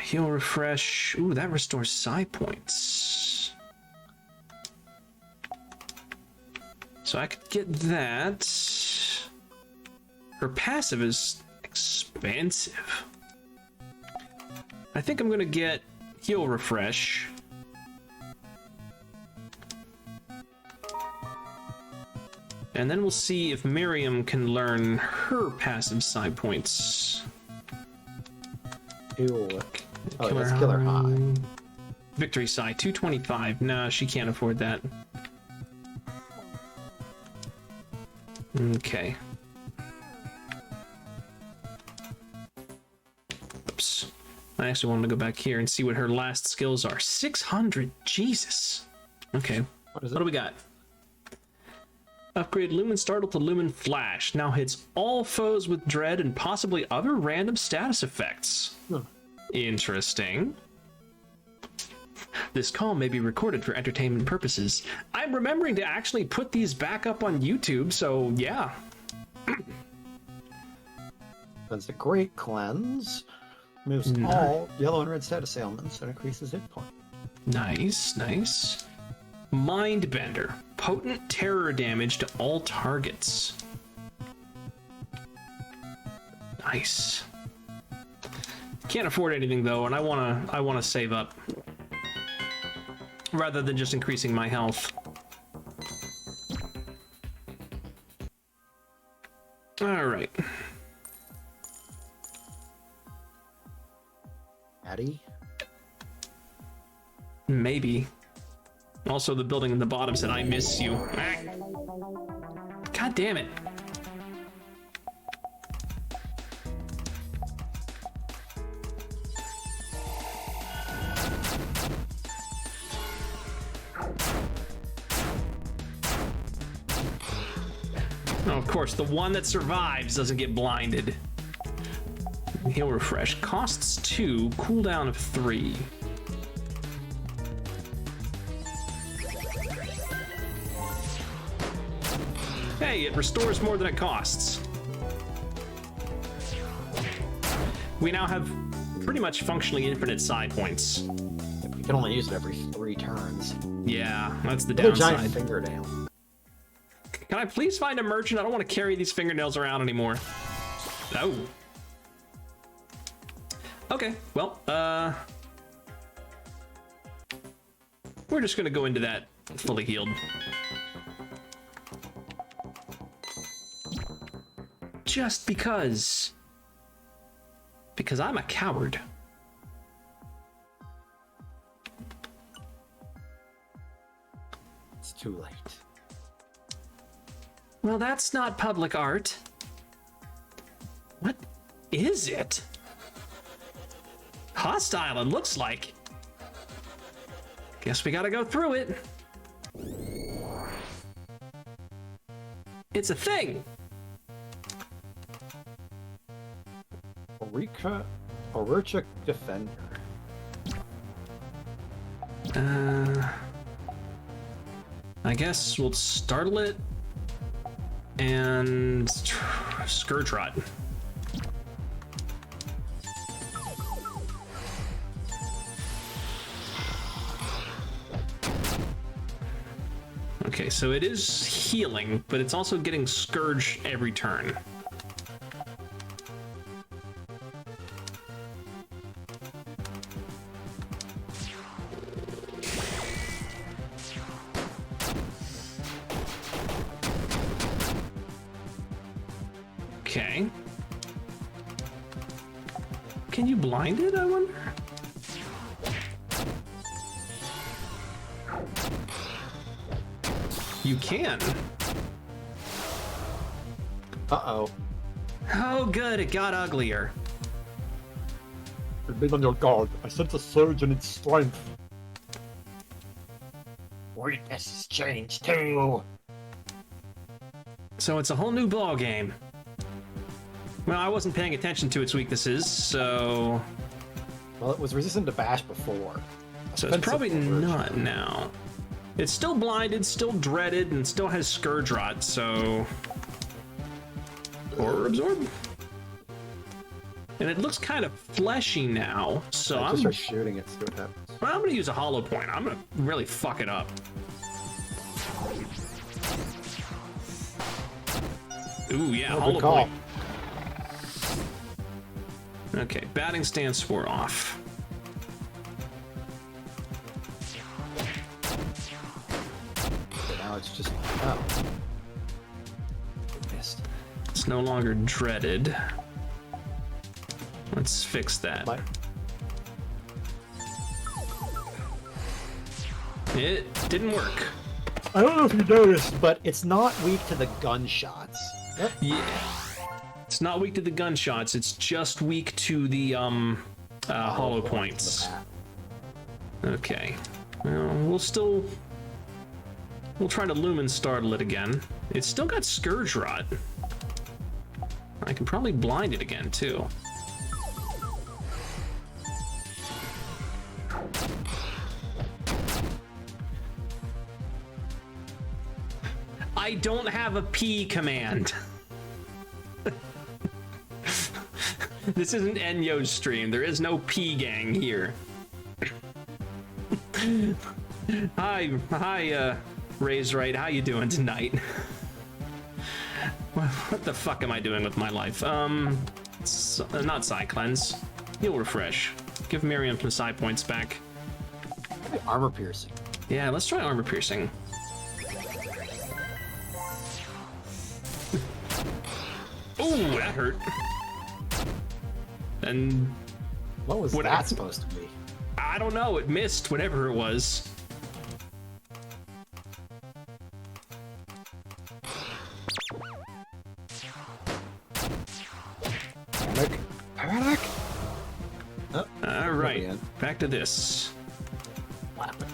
Heal refresh. Ooh, that restores psi points. So I could get that. Her passive is expensive. I think I'm gonna get heal refresh. And then we'll see if Miriam can learn her passive psi points. Ew. Oh, that's killer high. Victory psi, 225. Nah, she can't afford that. Okay. Oops. I actually wanted to go back here and see what her last skills are. 600. Jesus. Okay. What is it? What do we got? Upgrade Lumen Startle to Lumen Flash. Now hits all foes with dread and possibly other random status effects. Interesting. This call may be recorded for entertainment purposes. I'm remembering to actually put these back up on YouTube, so yeah. That's the Great Cleanse. Moves all yellow and red status ailments and increases hit point. Nice, nice. Mindbender. Potent terror damage to all targets. Nice. Can't afford anything though, and I wanna save up. Rather than just increasing my health. Alright. Addie? Maybe. Also, the building in the bottom said, I miss you. Ah. God damn it. Oh, of course, the one that survives doesn't get blinded. Heal refresh. Costs 2, cooldown of 3. Hey, it restores more than it costs. We now have pretty much functionally infinite psi points. You can only use it every 3 turns. Yeah, that's the Another downside. giant fingernail. Can I please find a merchant? I don't want to carry these fingernails around anymore. Oh. Okay, well, we're just gonna go into that fully healed. Just because. Because I'm a coward. It's too late. Well, that's not public art. What is it? Hostile, it looks like. Guess we gotta go through it. It's a thing. Eldritch Defender. I guess we'll startle it and Scourge Rot. Okay, so it is healing, but it's also getting Scourge every turn. Okay. Can you blind it, I wonder? You can. Uh-oh. Oh, good, it got uglier. Remain on your guard. I sense a surge in its strength. Weakness has changed too. So it's a whole new ball game. Well, I wasn't paying attention to its weaknesses, so Well, it was resistant to bash before. it's probably Offensive version. not now. It's still blinded, still dreaded, and still has Scourge Rot, so Horror Absorb. And it looks kind of fleshy now, so I I'm just start shooting it, see what happens. well, I'm gonna use a hollow point. I'm gonna really fuck it up. Ooh, yeah, Oh, hollow good call. point. Okay, batting stance wore off. Okay, now it's just... Oh. It missed. It's no longer dreaded. Let's fix that. My... It didn't work. I don't know if you noticed, but it's not weak to the gunshots. Yep. Yeah. It's not weak to the gunshots, it's just weak to the hollow points. Okay. Well, we'll try to Lumen Startle it again. It's still got Scourge Rot. I can probably blind it again too. I don't have a P command. This isn't Enyo's stream. There is no P gang here. Hi, Ray's right. How you doing tonight? What the fuck am I doing with my life? Not Psy Cleanse. Heal Refresh. Give Miriam some Psy points back. Maybe armor piercing. Yeah, let's try Armor Piercing. Ooh, that hurt. And What was What that I- supposed to be? I don't know, it missed whatever it was. Paramedic? Oh, All right, yeah. back to this. what happened?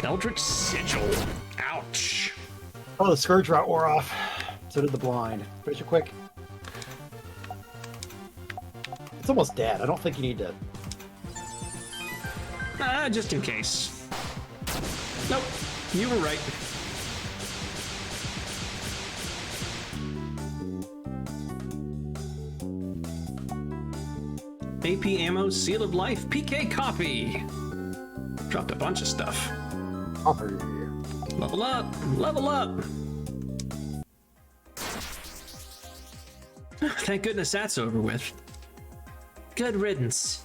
Eldritch Sigil. Ouch. Oh, the Scourge Rot wore off. So did the blind. Finish it quick. It's almost dead. I don't think you need to... Just in case. Nope, you were right. AP Ammo, Seal of Life, PK Copy. Dropped a bunch of stuff. Offer. Level up, level up. Thank goodness that's over with. Good riddance.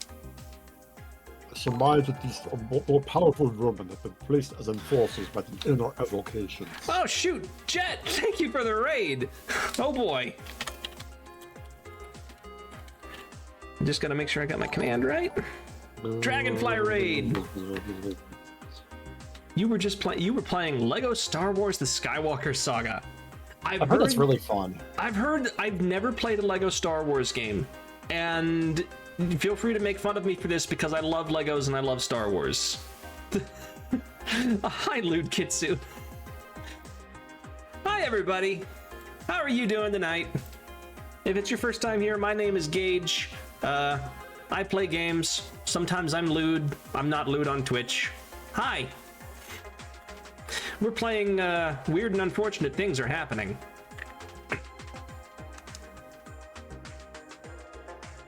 I surmise that these more powerful vermin have been placed as enforcers by the inner evocations. Oh shoot, Jet, thank you for the raid. Oh boy. I'm just gotta make sure I got my command right. Dragonfly raid. You were just playing. You were playing Lego Star Wars: The Skywalker Saga. I've heard that's really fun. I've never played a Lego Star Wars game, and feel free to make fun of me for this because I love Legos and I love Star Wars. Hi, Lude Kitsu. Hi, everybody. How are you doing tonight? If it's your first time here, my name is Gage. I play games. Sometimes I'm lewd. I'm not lewd on Twitch. Hi. We're playing Weird and Unfortunate Things Are Happening.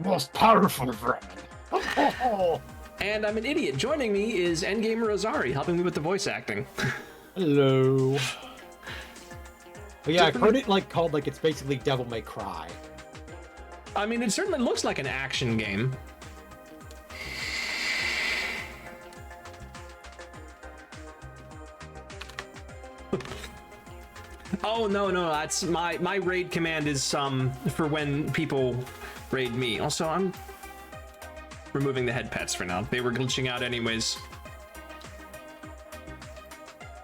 Most powerful vermin. And I'm an idiot. Joining me is Endgamer Rosari, helping me with the voice acting. Hello. But yeah, I've heard it like called like it's basically Devil May Cry. I mean, it certainly looks like an action game. Oh no, that's my raid command is for when people raid me. Also, removing the head pets for now. They were glitching out anyways.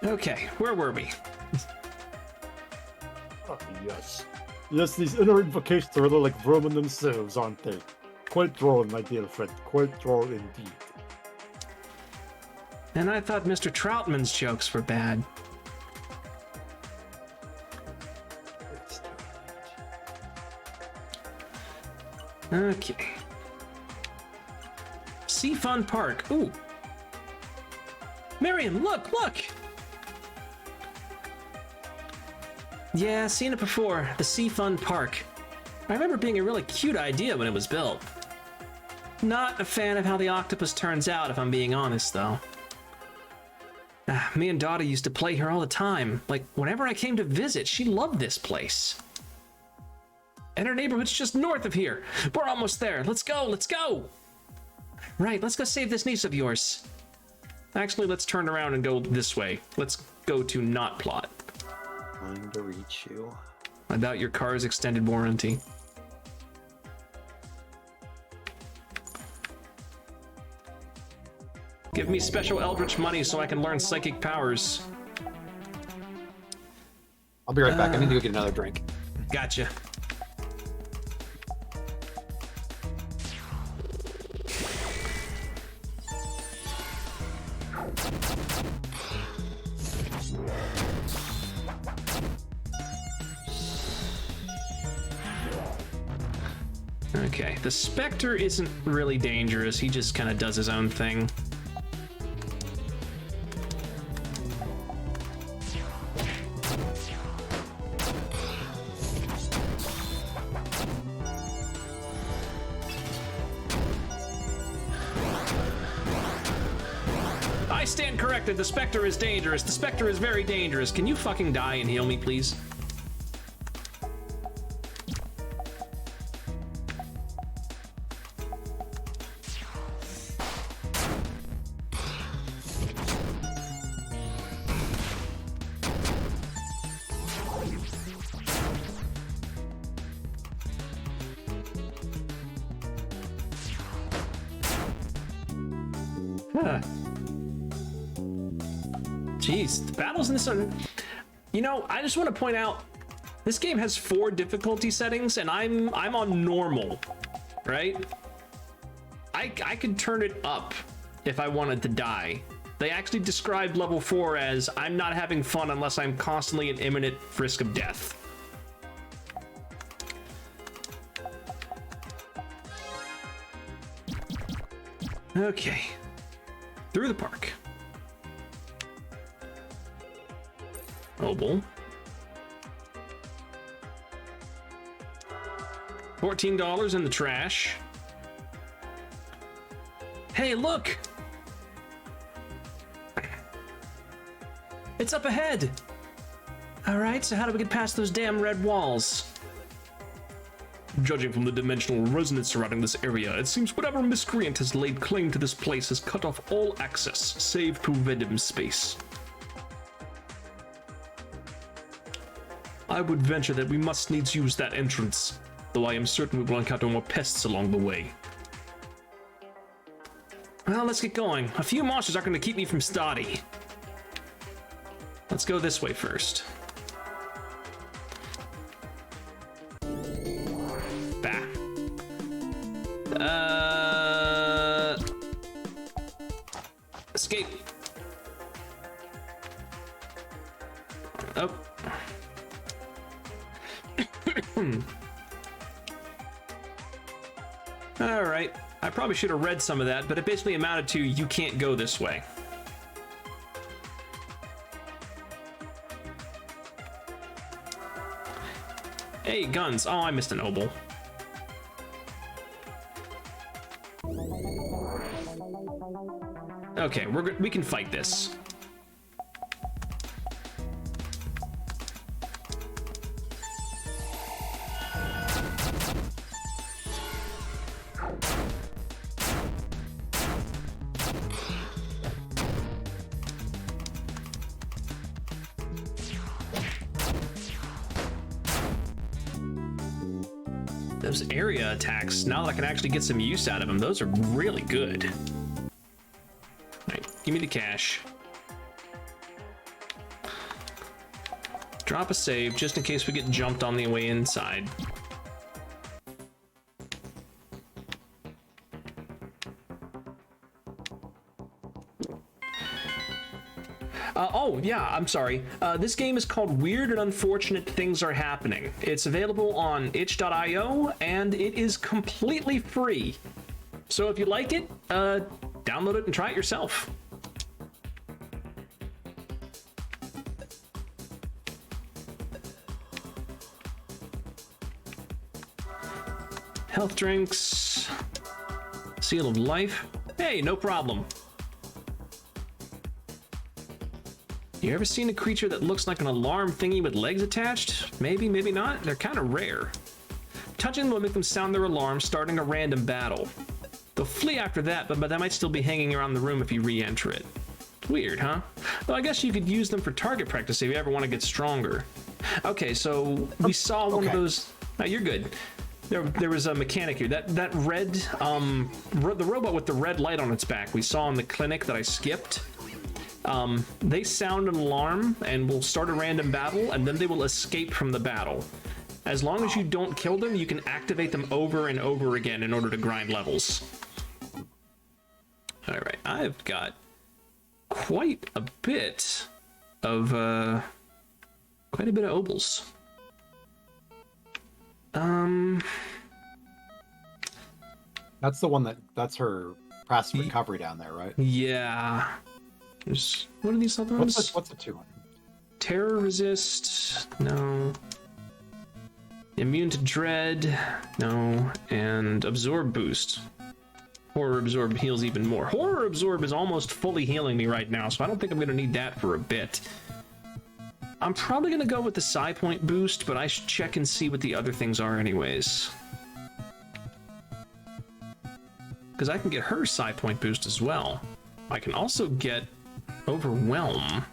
Okay, where were we? Oh, yes. Yes, these inner invocations are a little like vermin themselves, aren't they? Quite droll, my dear friend. Quite droll indeed. And I thought Mr. Troutman's jokes were bad. Okay. Sea Fun Park. Ooh. Miriam, look, look! Yeah, seen it before. The Sea Fun Park. I remember being a really cute idea when it was built. Not a fan of how the octopus turns out, if I'm being honest, though. Me and Dottie used to play here all the time. Like, whenever I came to visit, she loved this place. And her neighborhood's just north of here. We're almost there. Let's go, let's go! Right, let's go save this niece of yours. Actually, let's turn around and go this way. Let's go to not plot. Trying to reach you. I doubt your car's extended warranty. Give me special Eldritch money so I can learn psychic powers. I'll be right back. I need to go get another drink. Gotcha. Okay, the Spectre isn't really dangerous. He just kind of does his own thing. I stand corrected. The Spectre is dangerous. The Spectre is very dangerous. Can you fucking die and heal me, please? Jeez, the battles in this one. You know, I just want to point out, this game has 4 difficulty settings, and I'm on normal, right? I could turn it up if I wanted to die. They actually described level 4 as I'm not having fun unless I'm constantly in imminent risk of death. Okay, through the park. Mobile. $14 in the trash. Hey, look! It's up ahead! Alright, so how do we get past those damn red walls? Judging from the dimensional resonance surrounding this area, it seems whatever miscreant has laid claim to this place has cut off all access, save to Vedim's space. I would venture that we must needs use that entrance, though I am certain we will encounter more pests along the way. Well, let's get going. A few monsters aren't going to keep me from Stoddy. Let's go this way first. Bah. Escape. Oh. All right. I probably should have read some of that, but it basically amounted to you can't go this way. Hey, guns. Oh, I missed an oboe. Okay, we can fight this. Those area attacks, now that I can actually get some use out of them, those are really good. All right, give me the cash. Drop a save just in case we get jumped on the way inside. Oh, yeah, I'm sorry. This game is called Weird and Unfortunate Things Are Happening. It's available on itch.io, and it is completely free. So if you like it, download it and try it yourself. Health drinks. Seal of life. Hey, no problem. You ever seen a creature that looks like an alarm thingy with legs attached? Maybe, maybe not. They're kind of rare. Touching them will make them sound their alarm, starting a random battle. They'll flee after that, but they might still be hanging around the room if you re-enter it. Weird, huh? Well, I guess you could use them for target practice if you ever want to get stronger. Okay, so we saw one of those... Oh, you're good. There was a mechanic here. That red... the robot with the red light on its back we saw in the clinic that I skipped. They sound an alarm and will start a random battle, and then they will escape from the battle. As long as you don't kill them, you can activate them over and over again in order to grind levels. Alright, I've got quite a bit of obols. That's the one that's her passive recovery down there, right? Yeah. There's, what are these other ones? What's the 200? Terror resist, no. Immune to dread, no. And absorb boost. Horror absorb heals even more. Horror absorb is almost fully healing me right now, so I don't think I'm gonna need that for a bit. I'm probably gonna go with the psi point boost, but I should check and see what the other things are anyways. Because I can get her psi point boost as well. I can also get overwhelm.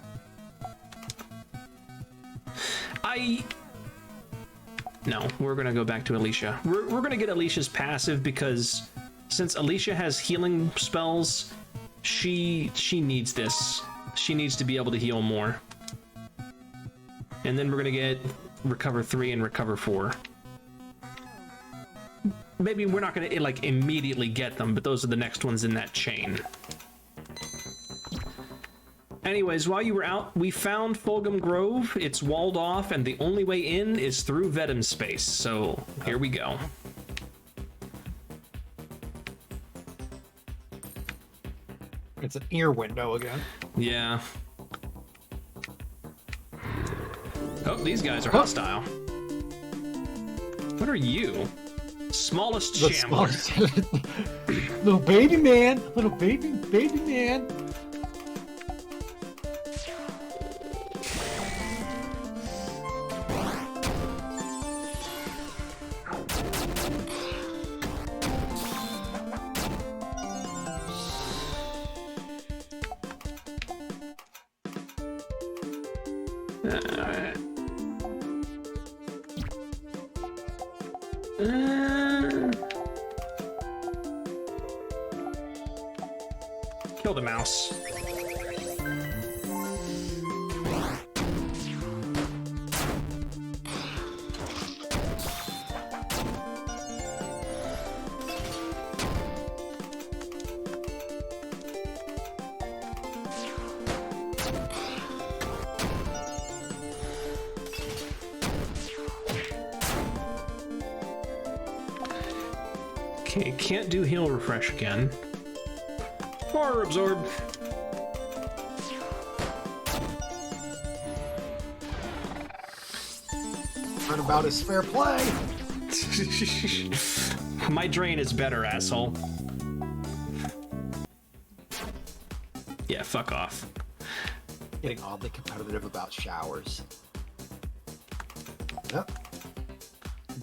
No, we're gonna go back to Alicia. We're gonna get Alicia's passive because since Alicia has healing spells, she needs this. She needs to be able to heal more. And then we're gonna get recover 3 and recover 4. Maybe we're not gonna like immediately get them, but those are the next ones in that chain. Anyways, while you were out, we found Fulgham Grove. It's walled off, and the only way in is through Venom Space. So here we go. It's an ear window again. Yeah. Oh, these guys are hostile. What are you? Smallest shambler. Little baby man. Little baby man. Kill the mouse. Okay, can't do heal refresh again. Horror absorb. Turnabout is fair play. My drain is better, asshole. Yeah, fuck off. Getting oddly competitive about showers. Yep.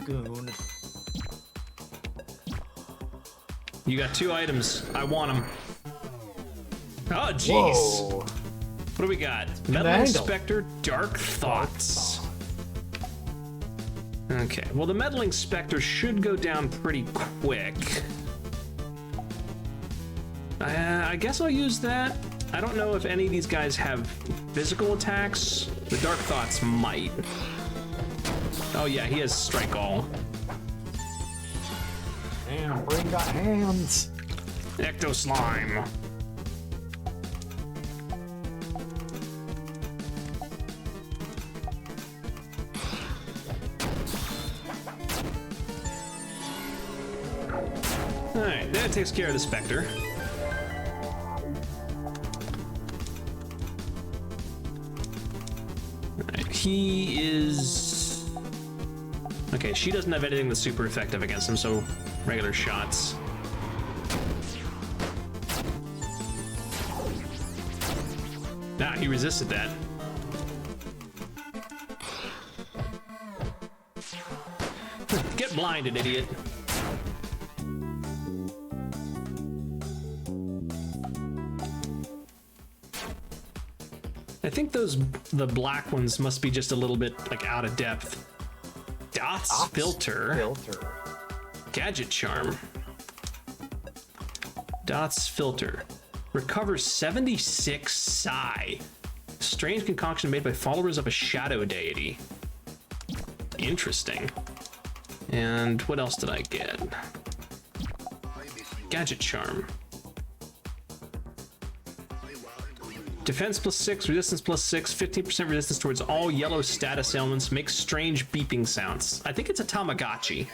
Goon. You got 2 items. I want them. Oh, jeez. Whoa. What do we got? Metal angle. Inspector, Dark Thoughts. Okay, well, the meddling specter should go down pretty quick. I guess I'll use that. I don't know if any of these guys have physical attacks. The Dark Thoughts might. Oh yeah, he has Strike All. Damn, Brain got hands. Ecto Slime. Alright, that takes care of the Spectre. Alright, he is... Okay, she doesn't have anything that's super effective against him, so regular shots. Ah, he resisted that. Get blinded, idiot. I think the black ones must be just a little bit like out of depth. Dots filter. Gadget charm. Dots filter. Recovers 76 psi. Strange concoction made by followers of a shadow deity. Interesting. And what else did I get? Gadget charm. Defense +6, resistance +6, 15% resistance towards all yellow status elements, makes strange beeping sounds. I think it's a Tamagotchi.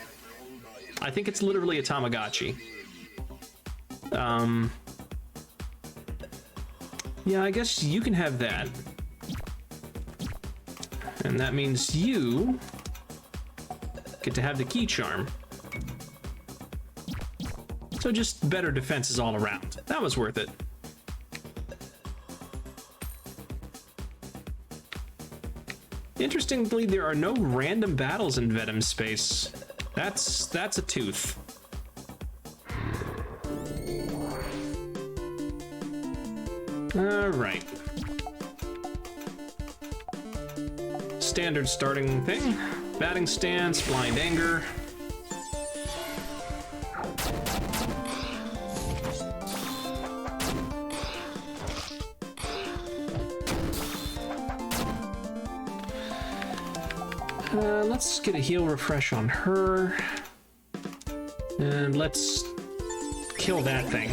I think it's literally a Tamagotchi. Yeah, I guess you can have that. And that means you get to have the key charm. So just better defenses all around. That was worth it. Interestingly, there are no random battles in Venom space. That's a tooth. All right. Standard starting thing. Batting stance, blind anger. Let's get a heal refresh on her. And let's kill that thing.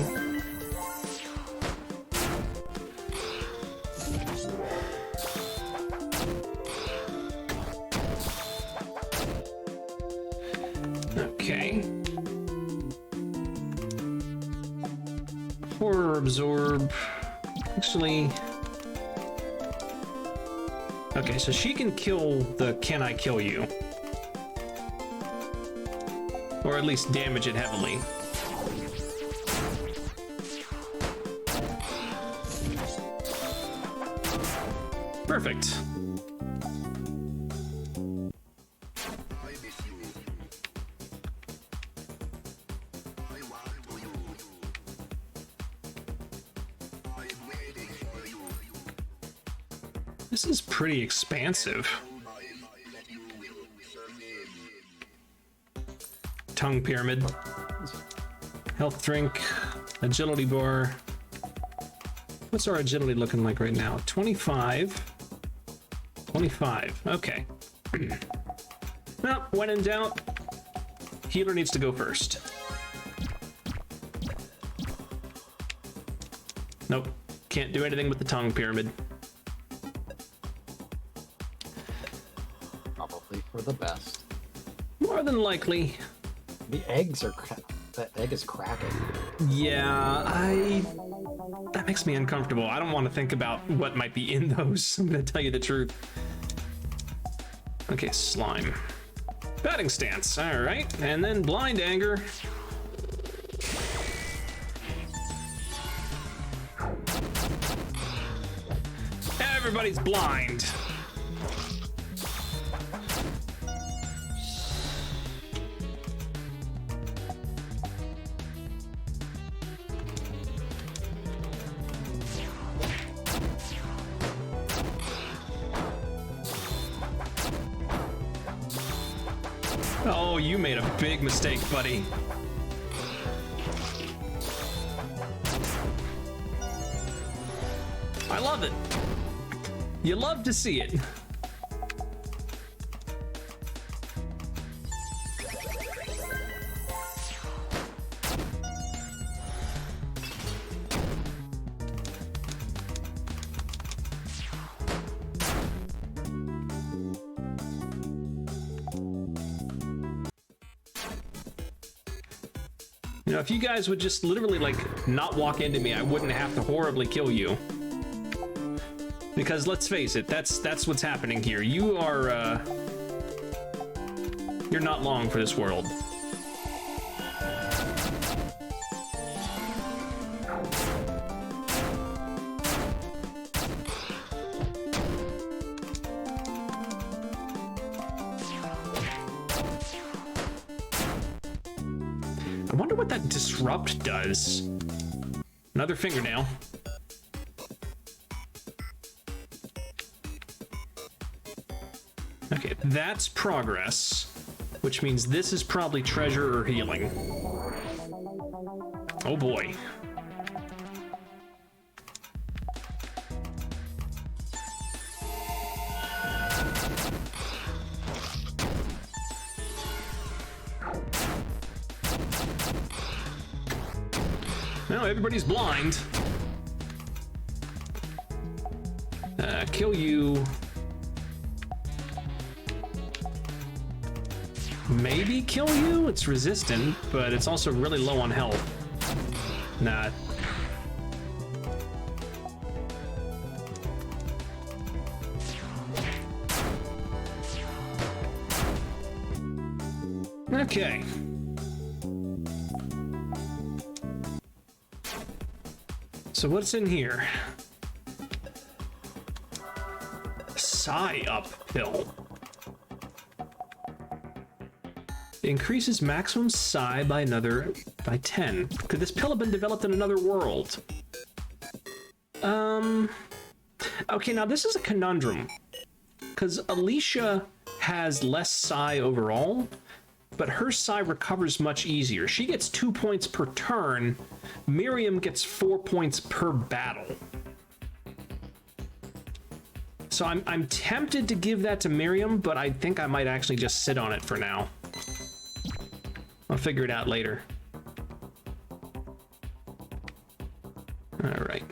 Okay. Horror absorb. Actually... Okay, so she can kill the Can I Kill You? Or at least damage it heavily. Perfect. This is pretty expansive. Tongue pyramid. Health drink. Agility bar. What's our agility looking like right now? 25. 25. Okay. Well, when in doubt, healer needs to go first. Nope. Can't do anything with the tongue pyramid. For the best. More than likely. The eggs are... That egg is cracking. Yeah, that makes me uncomfortable. I don't want to think about what might be in those. I'm going to tell you the truth. Okay, slime. Batting stance. All right. And then blind anger. Everybody's blind. Oh, you made a big mistake, buddy. I love it. You love to see it. You know, if you guys would just literally, like, not walk into me, I wouldn't have to horribly kill you. Because let's face it, that's what's happening here. You are, you're not long for this world. I wonder what that disrupt does. Another fingernail. Okay, that's progress, which means this is probably treasure or healing. Oh boy. No, everybody's blind. Kill you. Maybe kill you? It's resistant, but it's also really low on health. Nah. Okay. So what's in here? Psi up pill. Increases maximum psi by 10. Could this pill have been developed in another world? Okay, now this is a conundrum. Because Alicia has less psi overall, but her psi recovers much easier. She gets 2 points per turn. Miriam gets 4 points per battle. So I'm tempted to give that to Miriam, but I think I might actually just sit on it for now. I'll figure it out later. All right.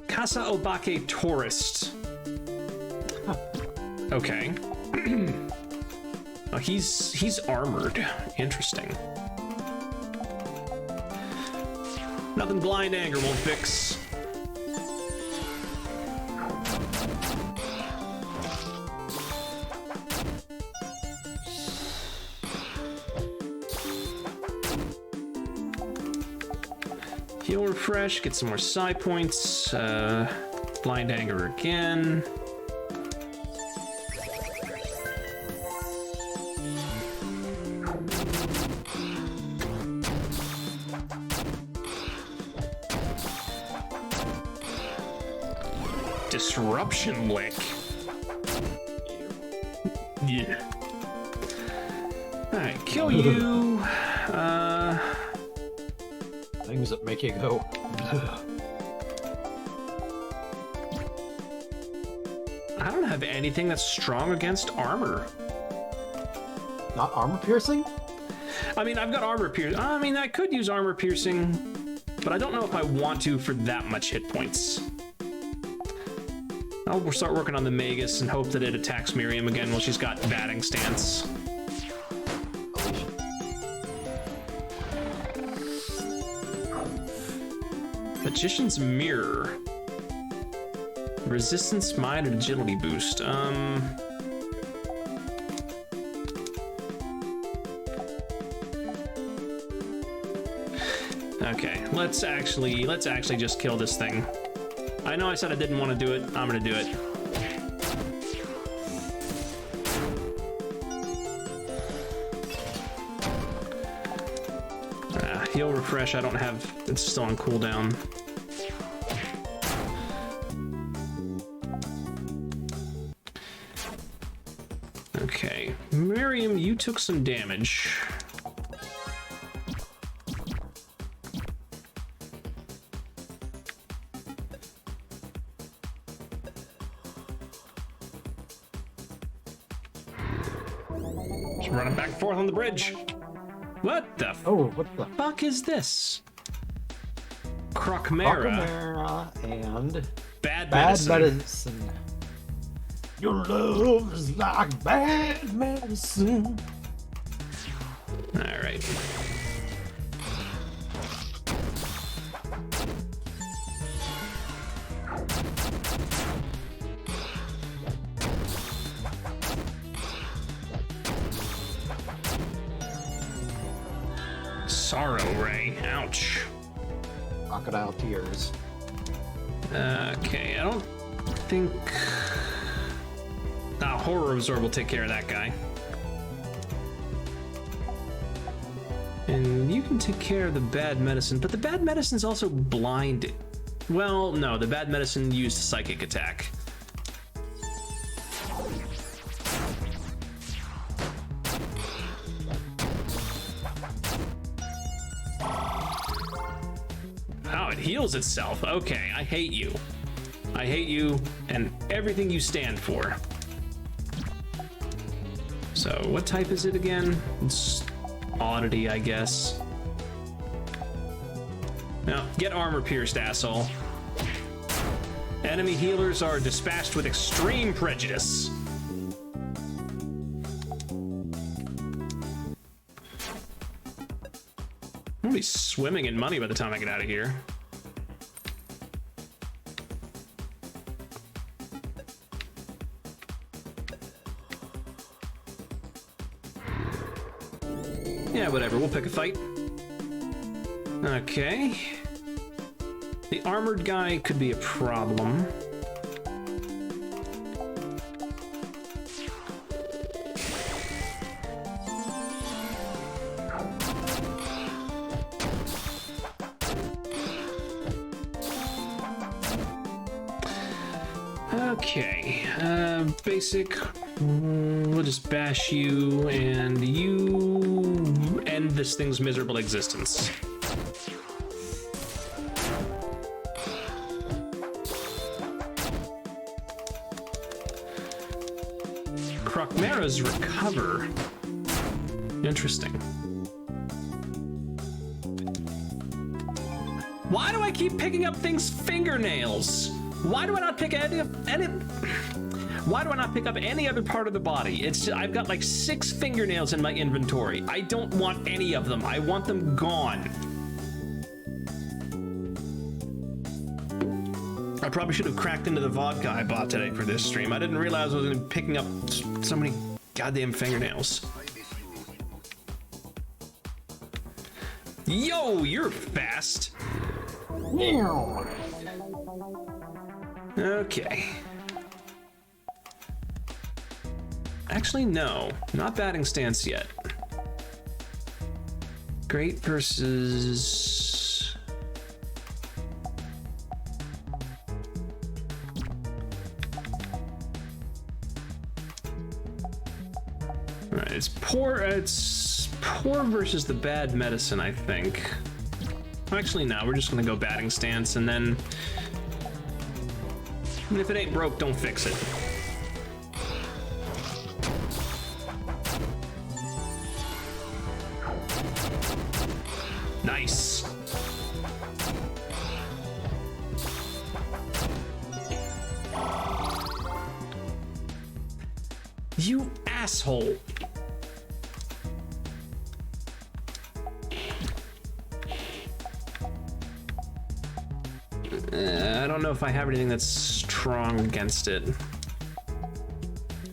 Casa Obake Tourist. Huh. Okay. Oh, he's armored. Interesting. Nothing blind anger won't fix. Heal refresh, get some more psi points. Blind anger again. Disruption lick. Yeah. Alright, kill you. Things that make you go. I don't have anything that's strong against armor. Not armor piercing? I mean, I've got armor piercing. I mean, I could use armor piercing, but I don't know if I want to for that much hit points. I'll start working on the Magus and hope that it attacks Miriam again while she's got batting stance. Magician's Mirror. Resistance, Mind, and Agility boost. Okay, let's actually just kill this thing. I know I said I didn't want to do it. I'm gonna do it. Heal refresh, I don't have, it's still on cooldown. Okay, Miriam, you took some damage. Just running back and forth on the bridge. What the Oh, what the fuck is this? Crocmera. Crocmera and Bad bad medicine. medicine. Your love is like bad medicine. All right. Sorrow ray. Ouch. Crocodile tears. Okay, I don't think. Horror Absorb will take care of that guy. And you can take care of the bad medicine, but the bad medicine's also blind. Well, no, the bad medicine used psychic attack. Oh, it heals itself. Okay, I hate you. I hate you and everything you stand for. So, what type is it again? It's oddity, I guess. Now, get armor pierced, asshole. Enemy healers are dispatched with extreme prejudice. I'm gonna be swimming in money by the time I get out of here. Yeah, whatever, we'll pick a fight. Okay. The armored guy could be a problem. Okay, basic, we'll just bash you, and you end this thing's miserable existence. Crocmera's recover. Interesting. Why do I keep picking up things' fingernails? Why do I not pick Why do I not pick up any other part of the body? It's I've got like 6 fingernails in my inventory. I don't want any of them. I want them gone. I probably should have cracked into the vodka I bought today for this stream. I didn't realize I was going to be picking up so many goddamn fingernails. Yo, you're fast. Okay. Actually, no. Not batting stance yet. Great versus... Alright, it's poor versus the bad medicine, I think. Actually, no, we're just gonna go batting stance, and then... And if it ain't broke, don't fix it. Nice. You asshole. I don't know if I have anything that's strong against it.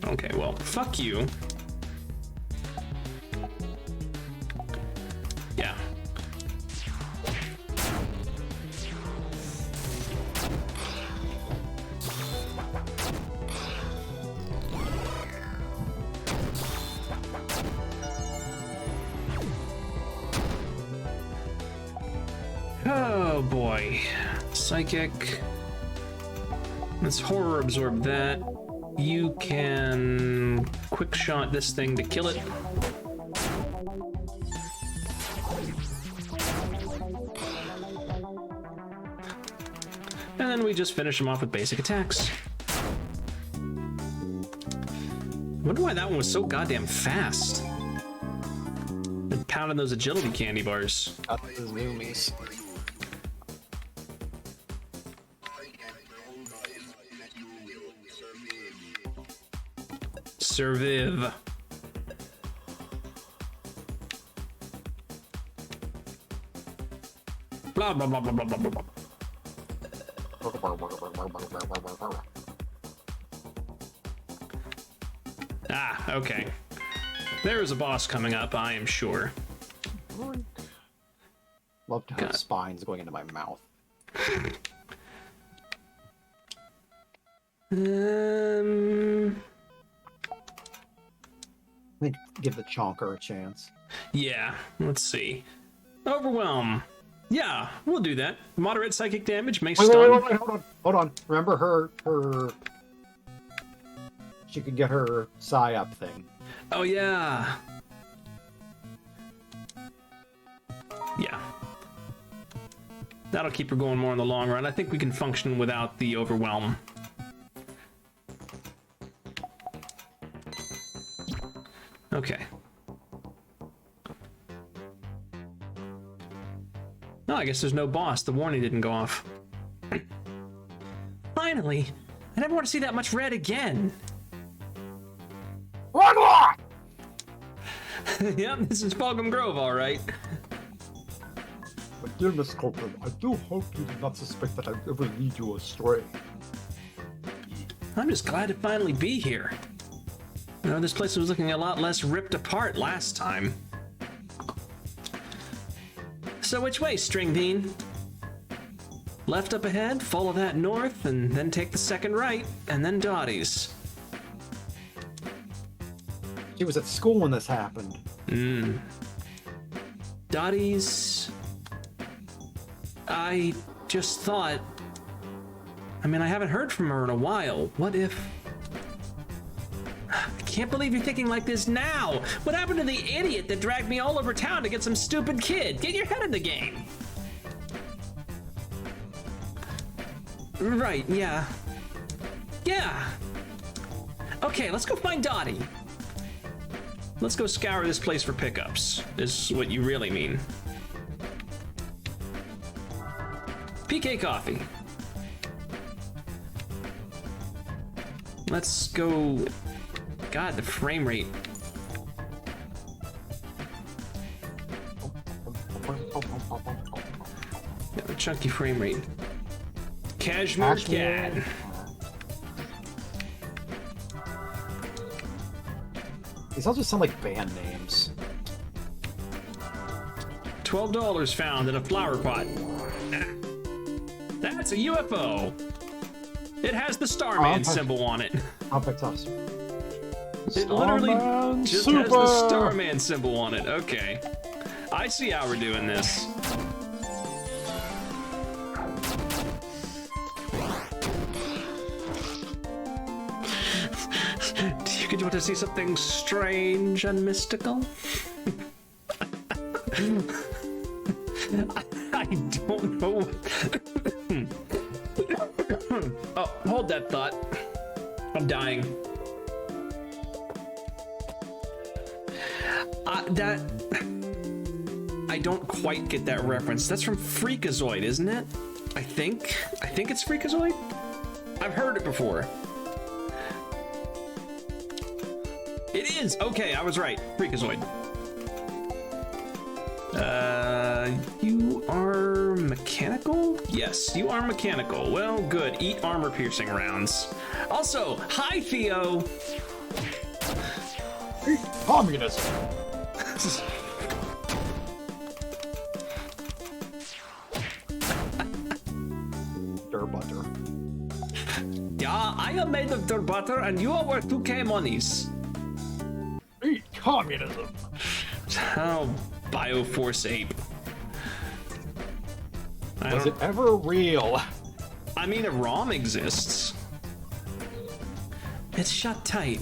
Okay, well, fuck you. Yeah. Oh boy. Psychic. Let's horror absorb that. You can quick shot this thing to kill it. And then we just finish him off with basic attacks. Wonder why that one was so goddamn fast. Been pounding those agility candy bars. Those zoomies. Survive. Blah blah blah blah blah blah blah. Ah, okay. There is a boss coming up, I am sure. Love to have God. spines going into my mouth. I think give the chonker a chance. Yeah, let's see. Overwhelm. Yeah, we'll do that. Moderate psychic damage, may Wait, stun. wait, hold on. Remember her... She could get her psy-up thing. Oh, yeah. Yeah. That'll keep her going more in the long run. I think we can function without the overwhelm. Okay. No, I guess there's no boss. The warning didn't go off. Finally! I never want to see that much red again. One more! Yep, this is Fulgham Grove, all right. But dear Miss Copeland, I do hope you do not suspect that I ever lead you astray. I'm just glad to finally be here. You know, this place was looking a lot less ripped apart last time. So which way, String Bean? Left up ahead, follow that north, and then take the second right, and then Dottie's. She was at school when this happened. Dottie's... I just thought... I mean, I haven't heard from her in a while. What if... I can't believe you're thinking like this now! What happened to the idiot that dragged me all over town to get some stupid kid? Get your head in the game! Right, yeah. Yeah! Okay, let's go find Dottie. Let's go scour this place for pickups, is what you really mean. PK Coffee. Let's go... God, the frame rate. Yeah, the chunky frame rate. Cashmere Cat. These all just sound like band names. $12 found in a flower pot. That's a UFO. It has the Starman symbol on it. Compact us. It literally Starman just Super! has the Starman symbol on it. Okay. I see how we're doing this. Do you want to see something strange and mystical? I don't know. Oh, hold that thought. I'm dying. I don't quite get that reference. That's from Freakazoid, isn't it? I think it's Freakazoid. I've heard it before. It is! Okay, I was right. Freakazoid. You are mechanical? Yes, you are mechanical. Well, good. Eat armor-piercing rounds. Also, hi, Theo! Communism! Butter. Yeah, I am made of dirt butter and you are worth 2K monies. Eat communism! Oh, Bioforce Ape. Was it ever real? I mean, a ROM exists. It's shut tight.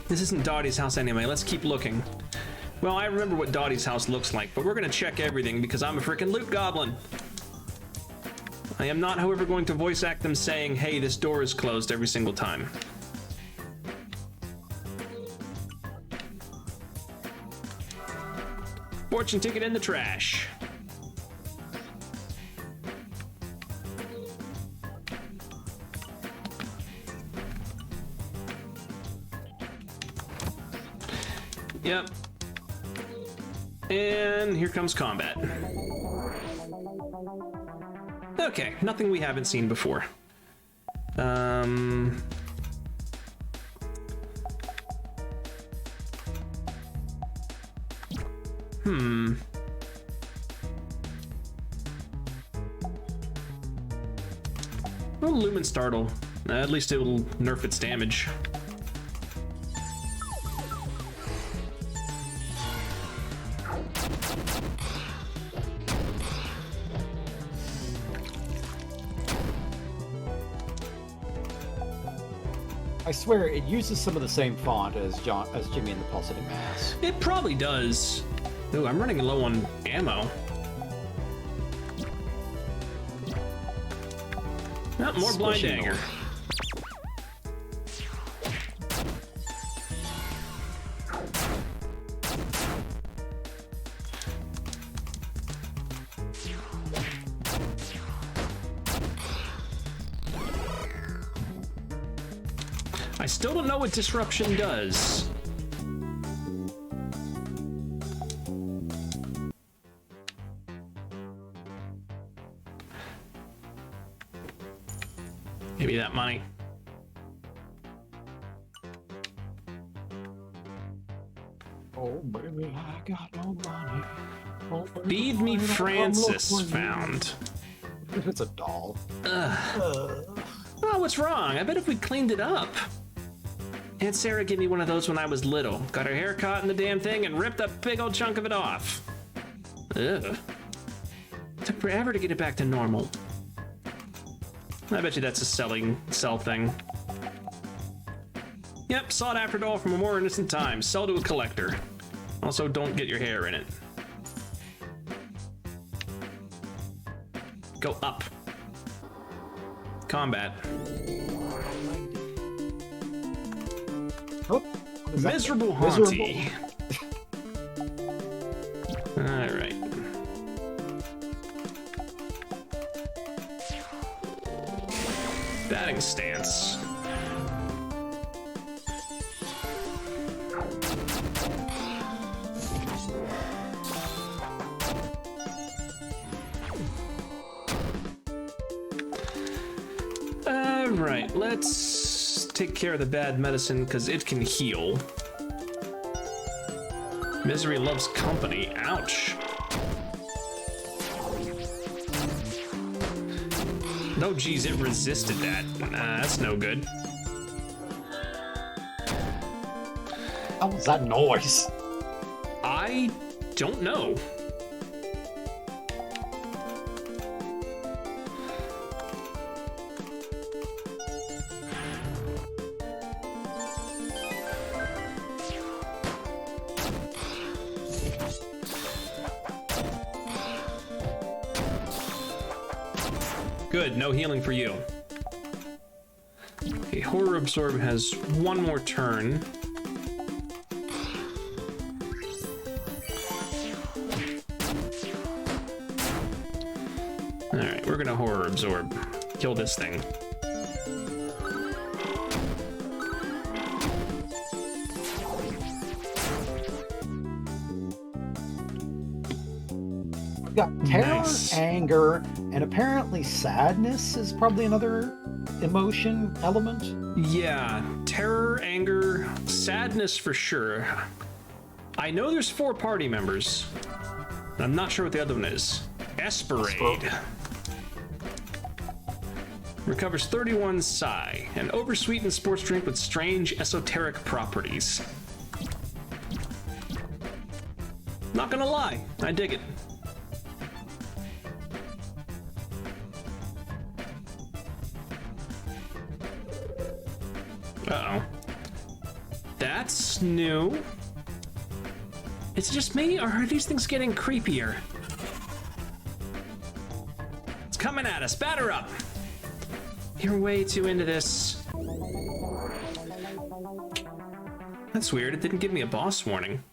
This isn't Dottie's house anyway. Let's keep looking. Well, I remember what Dottie's house looks like, but we're gonna check everything because I'm a freaking loot goblin. I am not, however, going to voice act them saying, hey, this door is closed every single time. Fortune ticket in the trash. Yep. And here comes combat. Okay, nothing we haven't seen before. Well, Lumen Startle. At least it'll nerf its damage. I swear it uses some of the same font as Jimmy and the Pulsating Mass. It probably does. Ooh, I'm running low on ammo. Oh, more blind Squishy anger. I still don't know what disruption does. Maybe that money. Oh, baby, I got no money. Oh, baby, Feed me I don't Francis look for you. found. If it's a doll. Oh, what's wrong? I bet if we cleaned it up. Aunt Sarah gave me one of those when I was little. Got her hair caught in the damn thing and ripped a big old chunk of it off. Ugh. Took forever to get it back to normal. I bet you that's a sell thing. Yep, sought after doll from a more innocent time. Sell to a collector. Also, don't get your hair in it. Go up. Combat. Oh, is that- Miserable Miserable. Haunty. Alright. Batting stance. Alright, let's take care of the bad medicine because it can heal. Misery loves company. Ouch. No, geez, it resisted that. Nah, that's no good. What was that noise? I don't know. Good, no healing for you. Okay, Horror Absorb has one more turn. Alright, we're gonna Horror Absorb. Kill this thing. We've got terror, Nice. anger, and apparently sadness is probably another emotion element. Yeah, terror, anger, sadness for sure. I know there's 4 party members. I'm not sure what the other one is. Esperade. Recovers 31 psi, an oversweetened sports drink with strange esoteric properties. Not gonna lie, I dig it. Uh-oh. That's new. Is it just me, or are these things getting creepier? It's coming at us. Batter up. You're way too into this. That's weird. It didn't give me a boss warning.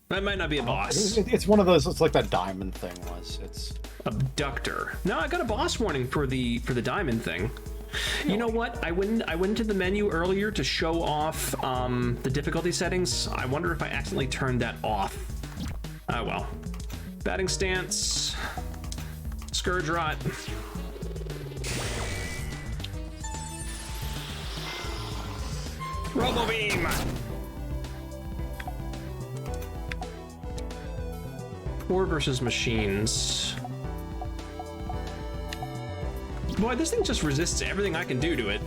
That might not be a boss. It's one of those. It's like that diamond thing was. It's Abductor. No, I got a boss warning for the diamond thing. You know what? I went into the menu earlier to show off the difficulty settings. I wonder if I accidentally turned that off. Oh well. Batting stance. Scourge rot. Robo beam. Poor versus machines. Boy, this thing just resists everything I can do to it.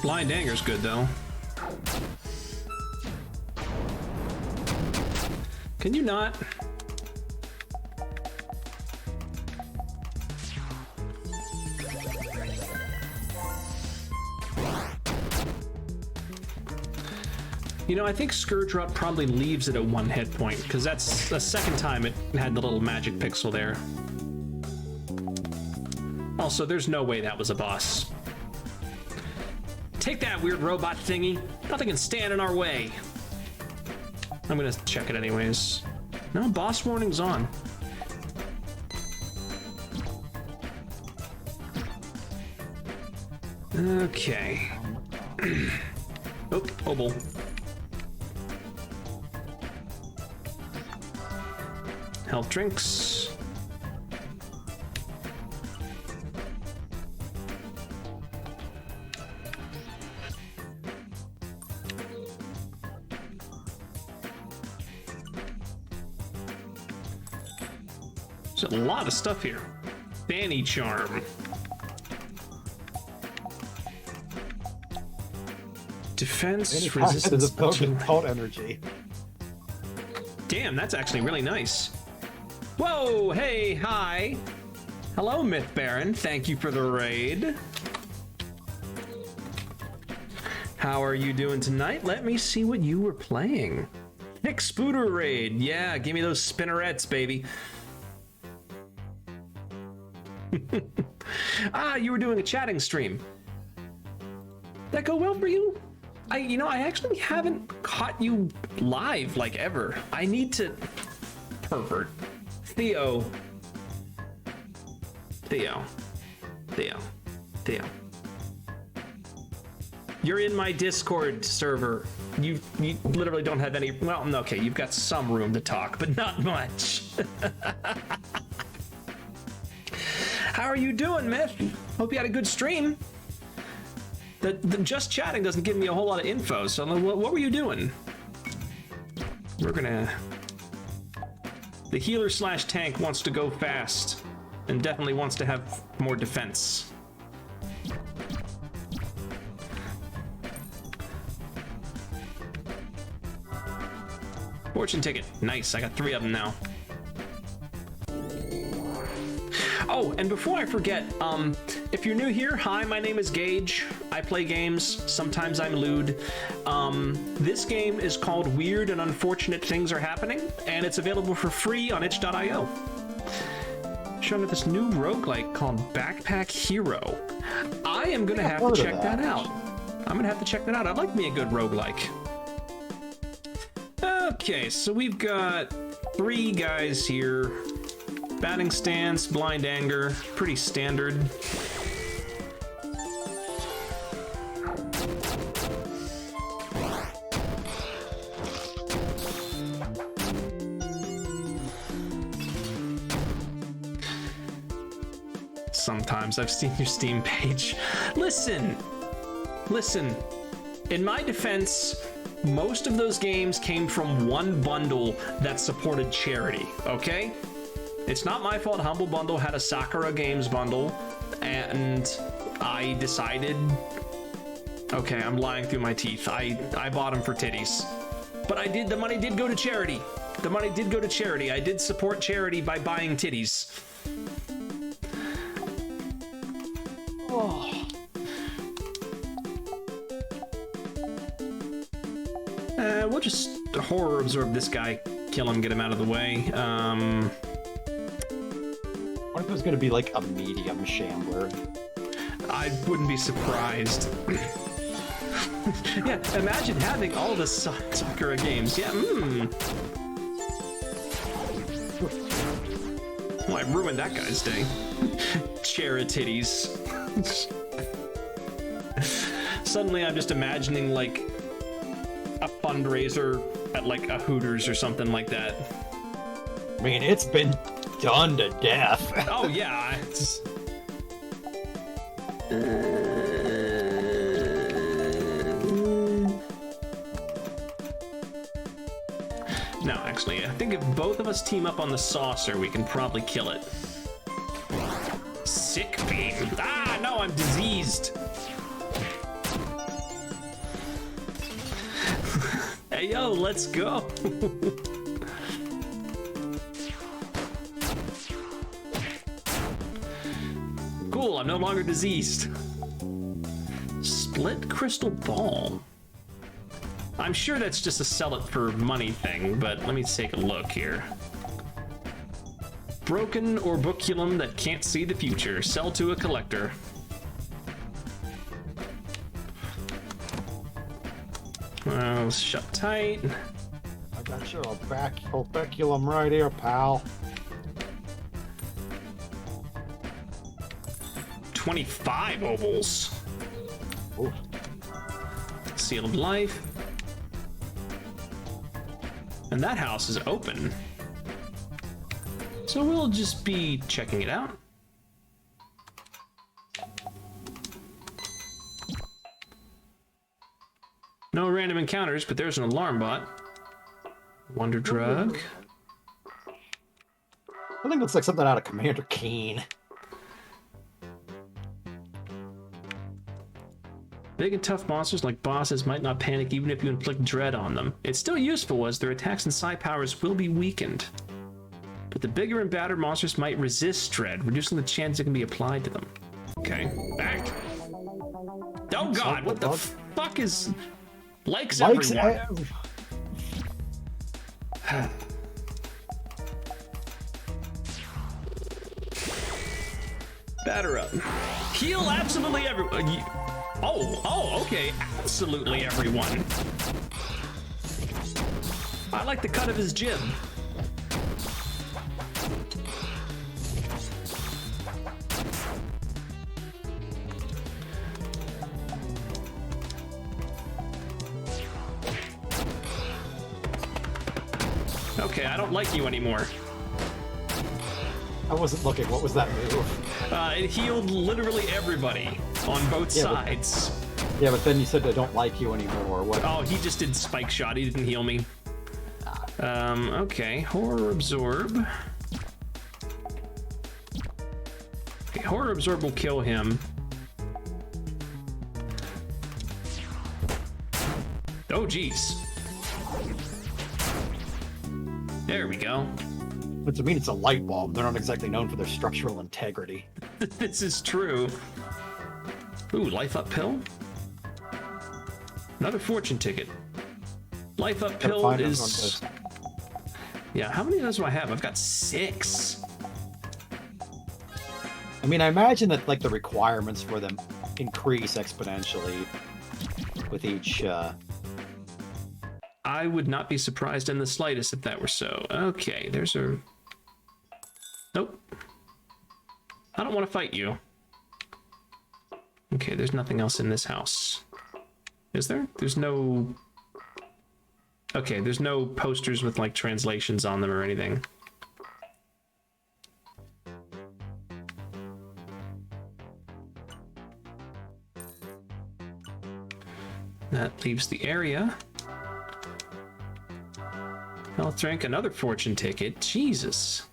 Blind Anger's good, though. Can you not? You know, I think Scourge Rot probably leaves it at 1 hit point, because that's the second time it had the little magic pixel there. Also, there's no way that was a boss. Take that, weird robot thingy. Nothing can stand in our way. I'm gonna check it anyways. No, boss warning's on. Okay. Oh, Obel. Health drinks. There's a lot of stuff here. Fanny charm. Defense, resistance. Cult energy. Damn, that's actually really nice. Whoa, hey, hi. Hello, Myth Baron. Thank you for the raid. How are you doing tonight? Let me see what you were playing. Nick Spooter raid. Yeah, give me those spinnerets, baby. Ah, you were doing a chatting stream. Did that go well for you? I actually haven't caught you live, like, ever. I need to... Pervert. Theo. You're in my Discord server. You literally don't have any... Well, okay, you've got some room to talk, but not much. How are you doing, Myth? Hope you had a good stream. The just chatting doesn't give me a whole lot of info, so what were you doing? We're gonna... The healer slash tank wants to go fast and definitely wants to have more defense. Fortune ticket. Nice, I got 3 of them now. Oh, and before I forget, if you're new here, hi, my name is Gage. I play games. Sometimes I'm lewd. This game is called Weird and Unfortunate Things Are Happening, and it's available for free on itch.io. Showing up this new roguelike called Backpack Hero. I am going to have to check that out. I'm going to have to check that out. I like me a good roguelike. Okay, so we've got 3 guys here. Batting stance, blind anger, pretty standard. Sometimes I've seen your Steam page. Listen. In my defense, most of those games came from one bundle that supported charity, okay? It's not my fault Humble Bundle had a Sakura Games bundle, and I decided... Okay, I'm lying through my teeth. I bought them for titties. But the money did go to charity. The money did go to charity. I did support charity by buying titties. we'll just horror absorb this guy, kill him, get him out of the way. What if it was going to be like a medium shambler? I wouldn't be surprised. Yeah, imagine having all the Sakura games. Yeah, Well, I ruined that guy's day. Charititties. Suddenly I'm just imagining, like, a fundraiser at, like, a Hooters or something like that. I mean, it's been done to death. Oh, yeah. It's... No, actually, I think if both of us team up on the saucer, we can probably kill it. Sick beam. Ah, no, I'm diseased. Hey, yo, let's go. Cool, I'm no longer diseased. Split crystal ball. I'm sure that's just a sell it for money thing, but let me take a look here. Broken orbiculum that can't see the future. Sell to a collector. Shut tight. I got your orbiculum right here, pal. 25 ovals. Ooh. Sealed life. And that house is open. So we'll just be checking it out. No random encounters, but there's an alarm bot. Wonder drug. I think it looks like something out of Commander Keen. Big and tough monsters like bosses might not panic even if you inflict dread on them. It's still useful as their attacks and psi powers will be weakened. But the bigger and badder monsters might resist dread, reducing the chance it can be applied to them. Okay, back. Oh god, what the fuck is... Likes everyone. Batter up. Heal absolutely everyone. Oh, okay. Absolutely everyone. I like the cut of his jib. Okay, I don't like you anymore. I wasn't looking. What was that move? It healed literally everybody on both sides. Yeah, but then you said I don't like you anymore. What? Oh, he just did spike shot. He didn't heal me. Okay, horror absorb. Okay, horror absorb will kill him. Oh, jeez. There we go. Which I mean, it's a light bulb. They're not exactly known for their structural integrity. This is true. Ooh, life up pill? Another fortune ticket. Life up pill is... Yeah, how many of those do I have? I've got 6. I mean, I imagine that like the requirements for them increase exponentially with each. I would not be surprised in the slightest if that were so. Okay, there's a... Nope. I don't want to fight you. Okay, there's nothing else in this house. Is there? There's no... Okay, there's no posters with, like, translations on them or anything. That leaves the area. Health drink, another fortune ticket. Jesus.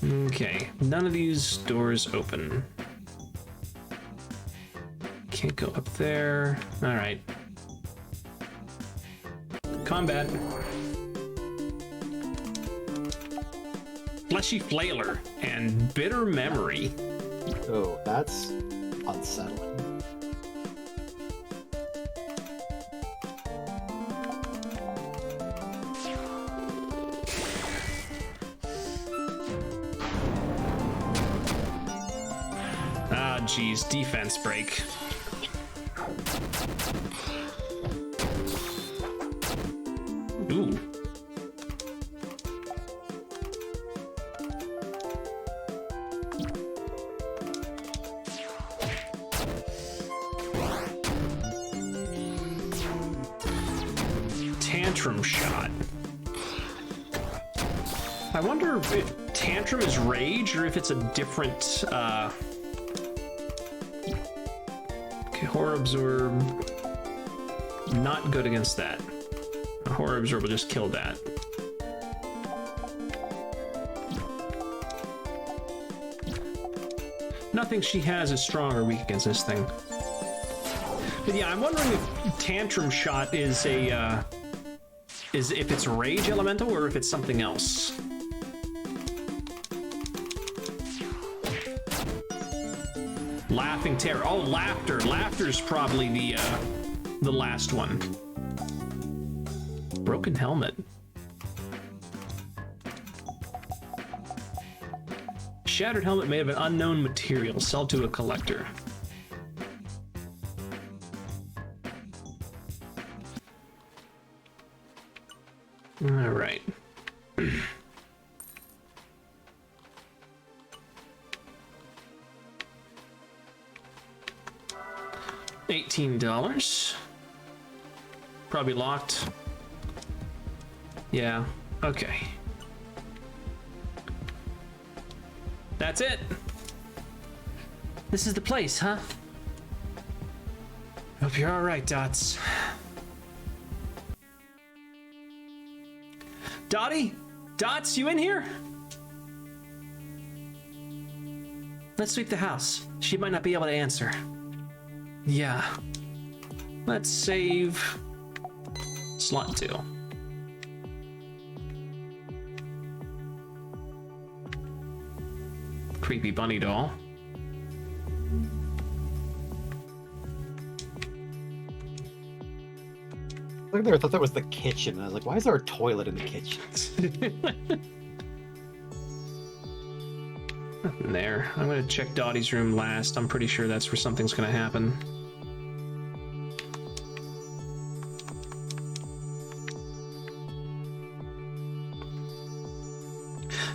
Okay, none of these doors open. Can't go up there. All right. Combat. Fleshy Flailer and Bitter Memory. Oh, that's unsettling. geez, defense break. Ooh. Tantrum shot. I wonder if tantrum is rage or if it's a different, Okay, horror absorb. Not good against that. A horror absorb will just kill that. Nothing she has is strong or weak against this thing. But yeah, I'm wondering if tantrum shot is a, is if it's rage elemental or if it's something else. Laughing terror. Oh, laughter. Laughter's probably the last one. Broken helmet. Shattered helmet made of an unknown material. Sell to a collector. All right. $18. Probably locked. Yeah, okay. That's it. This is the place, huh? Hope you're all right, Dots. Dottie? Dots, you in here? Let's sweep the house. She might not be able to answer. Yeah. Let's save slot 2. Creepy bunny doll. Look there, I thought that was the kitchen. I was like, why is there a toilet in the kitchen? Nothing there. I'm gonna check Dottie's room last. I'm pretty sure that's where something's gonna happen.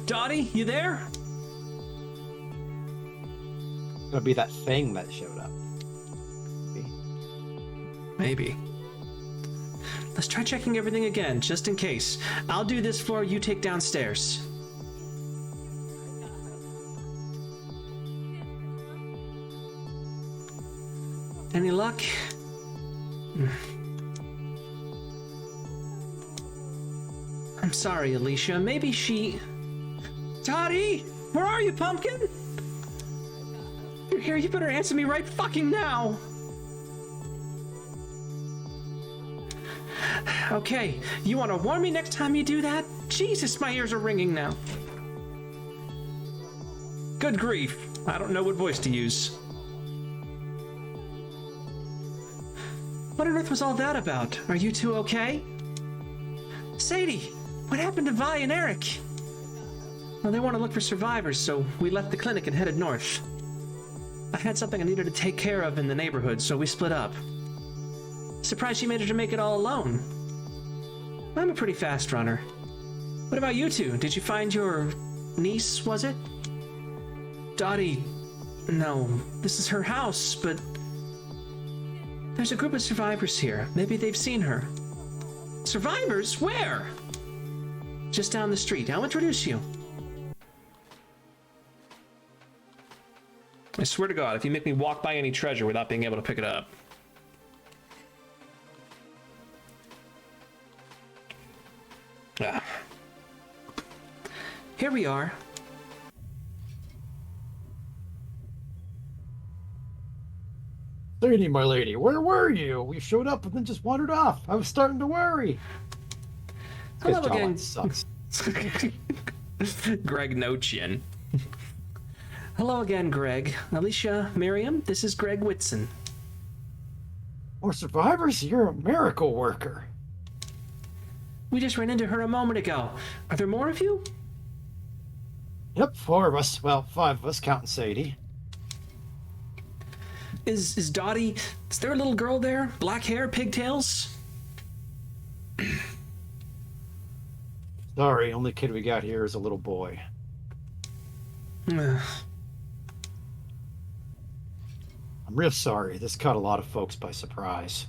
Dottie, you there? It'll be that thing that showed up. Maybe. Let's try checking everything again, just in case. I'll do this floor, you take downstairs. Any luck? I'm sorry, Alicia. Maybe she... Dottie! Where are you, Pumpkin? You're here, you better answer me right fucking now! Okay, you want to warn me next time you do that? Jesus, my ears are ringing now. Good grief. I don't know what voice to use. What on earth was all that about? Are you two okay? Sadie, what happened to Vi and Eric? Well, they want to look for survivors, so we left the clinic and headed north. I had something I needed to take care of in the neighborhood, so we split up. Surprised she managed to make it all alone. I'm a pretty fast runner. What about you two? Did you find your niece, was it? Dottie, no, this is her house, but there's a group of survivors here. Maybe they've seen her. Survivors? Where? Just down the street. I'll introduce you. I swear to God, if you make me walk by any treasure without being able to pick it up. Ah. Here we are. Sadie, my lady, where were you? We showed up and then just wandered off. I was starting to worry. Hello again. Sucks. Greg no chin. Hello again, Greg. Alicia, Miriam, this is Greg Whitson. More survivors? You're a miracle worker. We just ran into her a moment ago. Are there more of you? Yep, 4 of us. Well, 5 of us, counting Sadie. Is Dottie? Is there a little girl there? Black hair, pigtails? Sorry, only kid we got here is a little boy. I'm real sorry. This caught a lot of folks by surprise.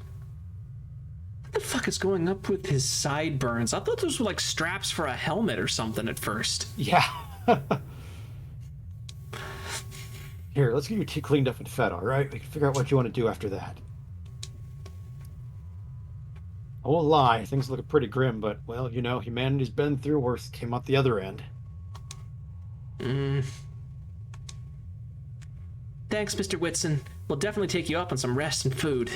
What the fuck is going up with his sideburns? I thought those were like straps for a helmet or something at first. Yeah. Here, let's get your teeth cleaned up and fed, all right? We can figure out what you want to do after that. I won't lie, things look pretty grim, but, well, you know, humanity's been through worse, came out the other end. Thanks, Mr. Whitson. We'll definitely take you up on some rest and food.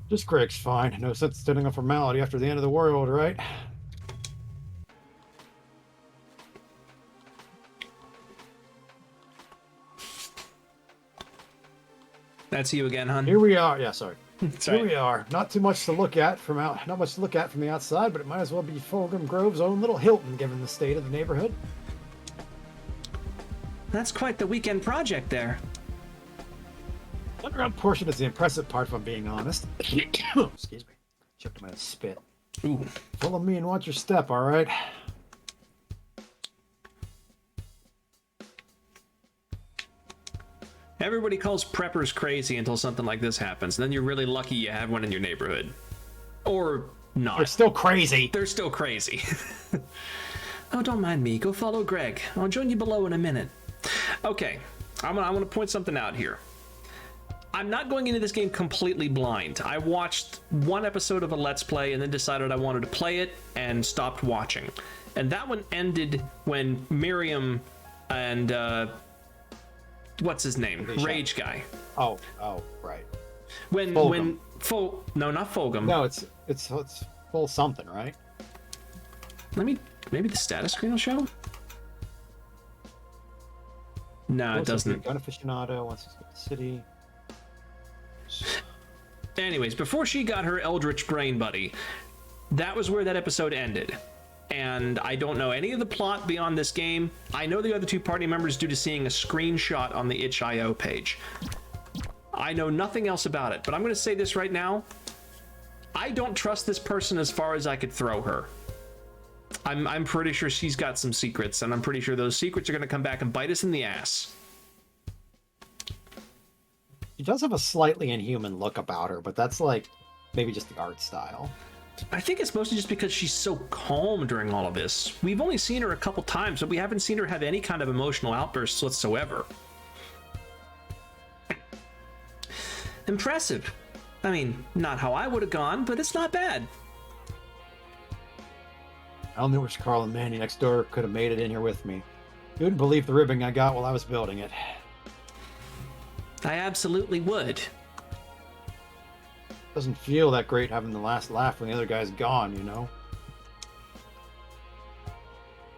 Just Greg's fine. No sense standing on formality after the end of the world, right? That's you again, hon. Here we are. Yeah, sorry. Sorry. Here we are. Not much to look at from the outside, but it might as well be Fulgham Grove's own little Hilton, given the state of the neighborhood. That's quite the weekend project there. The underground portion is the impressive part, if I'm being honest. Excuse me. Choked him out of spit. Ooh. Follow me and watch your step, all right? Everybody calls preppers crazy until something like this happens. Then you're really lucky you have one in your neighborhood. Or not. They're still crazy. They're still crazy. Oh, don't mind me. Go follow Greg. I'll join you below in a minute. Okay, I want to point something out here. I'm not going into this game completely blind. I watched one episode of a Let's Play and then decided I wanted to play it and stopped watching. And that one ended when Miriam and what's his name? Rage guy. Oh, right. When Fulgham. No, not Fulgham. No, it's full something, right? Maybe the status screen will show. No, it doesn't. Gun aficionado wants to skip the city. Anyways, before she got her Eldritch brain buddy, that was where that episode ended. And I don't know any of the plot beyond this game. I know the other two party members due to seeing a screenshot on the itch.io page. I know nothing else about it, but I'm going to say this right now. I don't trust this person as far as I could throw her. I'm pretty sure she's got some secrets, and I'm pretty sure those secrets are going to come back and bite us in the ass. She does have a slightly inhuman look about her, but that's like maybe just the art style. I think it's mostly just because she's so calm during all of this. We've only seen her a couple times, but we haven't seen her have any kind of emotional outbursts whatsoever. Impressive. I mean, not how I would have gone, but it's not bad. I only wish Carl and Manny next door could have made it in here with me. You wouldn't believe the ribbing I got while I was building it. I absolutely would. Doesn't feel that great having the last laugh when the other guy's gone, you know?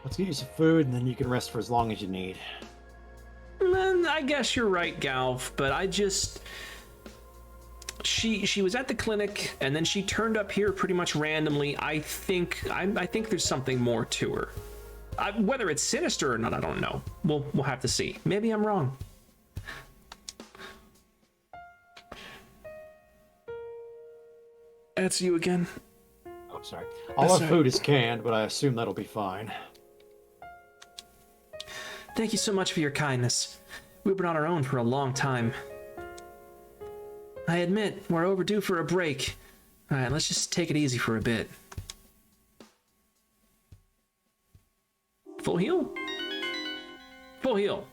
Let's get you some food and then you can rest for as long as you need. I guess you're right, Galv, but I just... She was at the clinic and then she turned up here pretty much randomly. I think there's something more to her. Whether it's sinister or not, I don't know. We'll have to see. Maybe I'm wrong. That's you again. Oh, sorry. All our food is canned, but I assume that'll be fine. Thank you so much for your kindness. We've been on our own for a long time. I admit, we're overdue for a break. All right, let's just take it easy for a bit. Full heal? Full heal.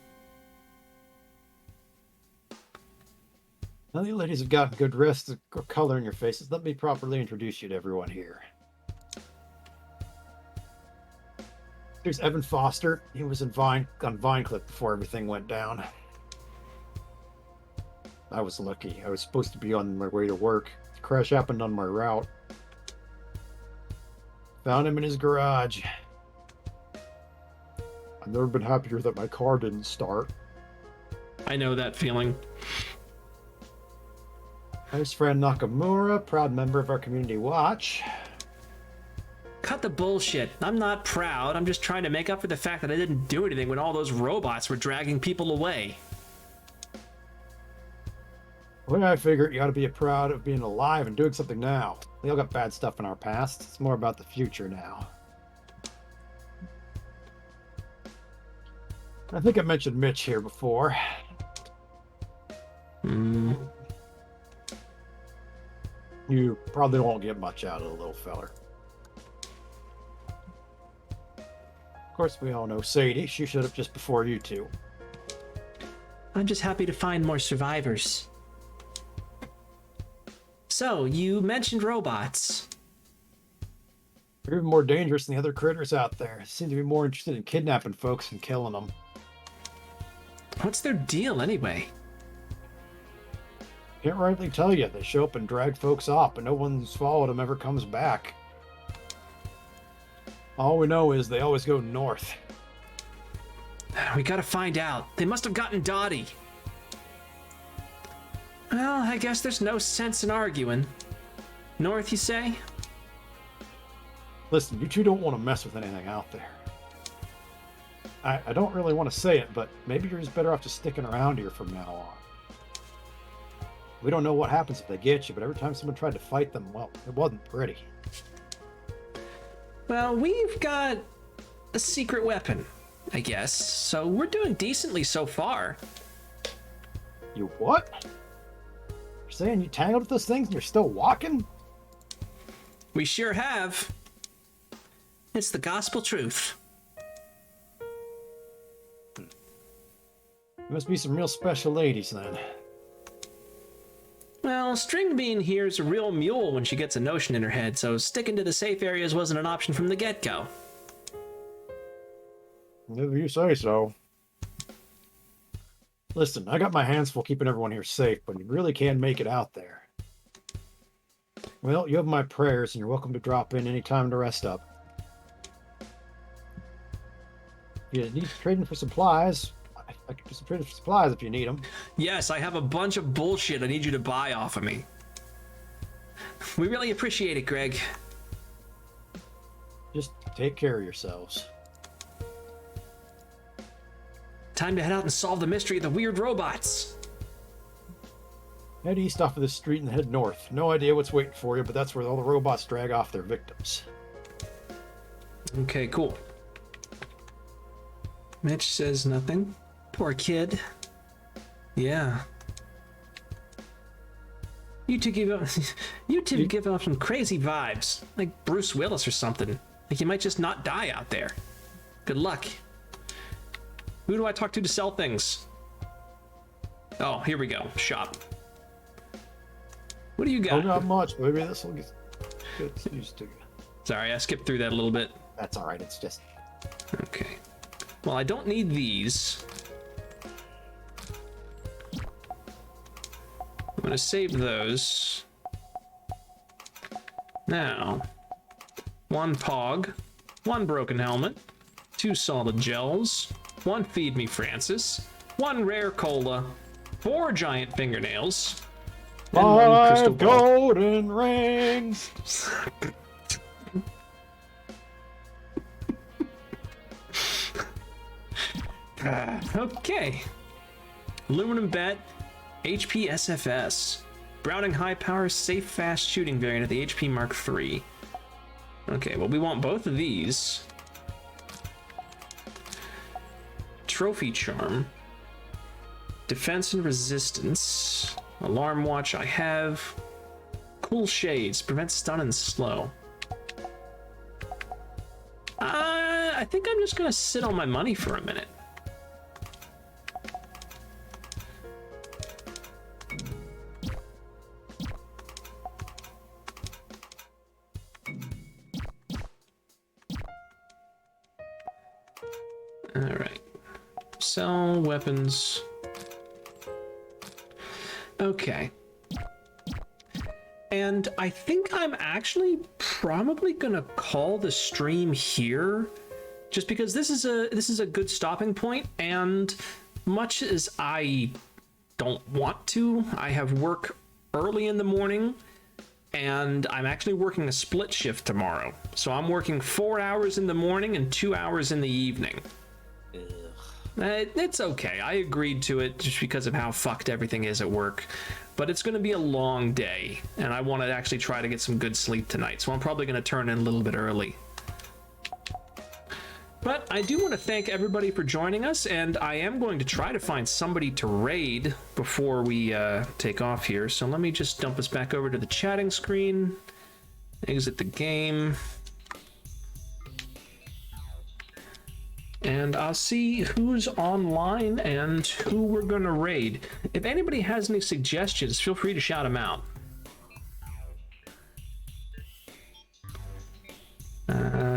Now that you ladies have gotten good rest and color in your faces, let me properly introduce you to everyone here. Here's Evan Foster. He was on Vinecliff before everything went down. I was lucky. I was supposed to be on my way to work. The crash happened on my route. Found him in his garage. I've never been happier that my car didn't start. I know that feeling. There's friend Nakamura, proud member of our community watch. Cut the bullshit. I'm not proud. I'm just trying to make up for the fact that I didn't do anything when all those robots were dragging people away. Well, I figure you ought to be proud of being alive and doing something now. We all got bad stuff in our past. It's more about the future now. I think I mentioned Mitch here before. You probably won't get much out of the little feller. Of course, we all know Sadie. She showed up just before you two. I'm just happy to find more survivors. So, you mentioned robots. They're even more dangerous than the other critters out there. Seem to be more interested in kidnapping folks than killing them. What's their deal, anyway? Can't rightly tell you. They show up and drag folks off, but no one who's followed them ever comes back. All we know is they always go north. We gotta find out. They must have gotten Dottie. Well, I guess there's no sense in arguing. North, you say? Listen, you two don't want to mess with anything out there. I don't really want to say it, but maybe you're just better off just sticking around here from now on. We don't know what happens if they get you, but every time someone tried to fight them, well, it wasn't pretty. Well, we've got a secret weapon, I guess, so we're doing decently so far. You what? You're saying you tangled with those things and you're still walking? We sure have. It's the gospel truth. You must be some real special ladies then. Well, String Bean here's a real mule when she gets a notion in her head, so sticking to the safe areas wasn't an option from the get-go. If you say so. Listen, I got my hands full keeping everyone here safe, but you really can make it out there. Well, you have my prayers, and you're welcome to drop in any time to rest up. If you need trading for supplies, I can do some trading for supplies if you need them. Yes, I have a bunch of bullshit I need you to buy off of me. We really appreciate it, Greg. Just take care of yourselves. Time to head out and solve the mystery of the weird robots. Head east off of this street and head north. No idea what's waiting for you, but that's where all the robots drag off their victims. Okay, cool. Mitch says nothing. Poor kid. Yeah. You two give off some crazy vibes, like Bruce Willis or something. Like you might just not die out there. Good luck. Who do I talk to sell things? Oh, here we go. Shop. What do you got? Oh, not much. Maybe this will get used to. Sorry, I skipped through that a little bit. That's all right. It's just. Okay. Well, I don't need these. I'm gonna save those. Now, 1 Pog, 1 broken helmet, 2 solid gels, 1 Feed Me Francis, 1 rare cola, 4 giant fingernails, and 1 crystal 5 ball. golden rings. Okay. Aluminum bat, HP SFS. Browning high power, safe fast shooting variant of the HP Mark III. Okay, well we want both of these. Trophy charm. Defense and resistance. Alarm watch I have. Cool shades, prevents stun and slow. I think I'm just gonna sit on my money for a minute. Alright. Sell weapons. Okay. And I think I'm actually probably gonna call the stream here, just because this is a good stopping point, and much as I don't want to, I have work early in the morning, and I'm actually working a split shift tomorrow. So I'm working 4 hours in the morning and 2 hours in the evening. It's okay. I agreed to it just because of how fucked everything is at work. but it's going to be a long day, and I want to actually try to get some good sleep tonight, so I'm probably going to turn in a little bit early. But I do want to thank everybody for joining us, and I am going to try to find somebody to raid before we take off here. So let me just dump us back over to the chatting screen, exit the game, and I'll see who's online and who we're going to raid. If anybody has any suggestions, feel free to shout them out.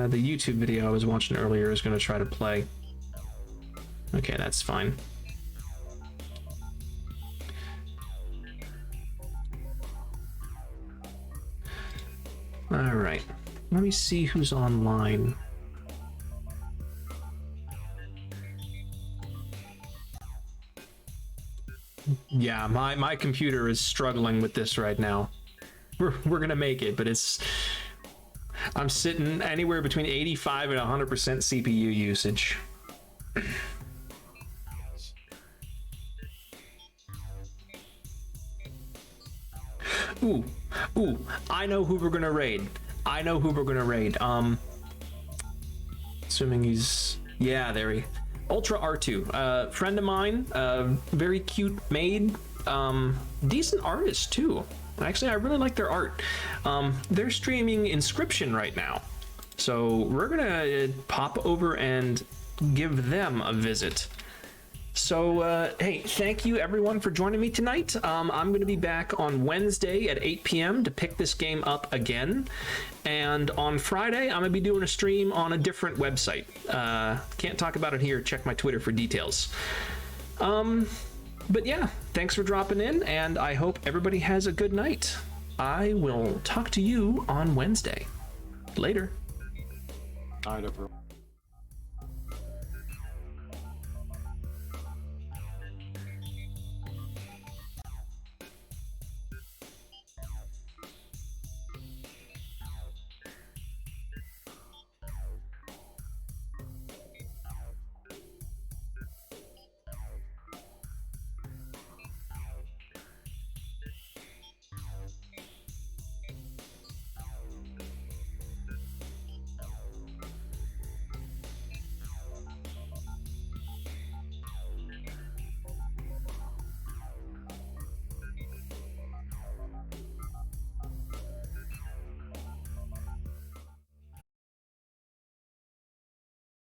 The YouTube video I was watching earlier is going to try to play. Okay, that's fine. All right, let me see who's online. Yeah, my computer is struggling with this right now. We're gonna make it, but I'm sitting anywhere between 85 and 100% CPU usage. Ooh, I know who we're gonna raid. Assuming he's, yeah, there he, Ultra R2, friend of mine, very cute maid, decent artist too. Actually, I really like their art. They're streaming Inscription right now, so we're gonna pop over and give them a visit. So, hey, thank you everyone for joining me tonight. I'm gonna be back on Wednesday at 8 p.m. to pick this game up again. And on Friday, I'm gonna be doing a stream on a different website. Can't talk about it here, check my Twitter for details. But yeah, thanks for dropping in, and I hope everybody has a good night. I will talk to you on Wednesday. Later. All right, everyone.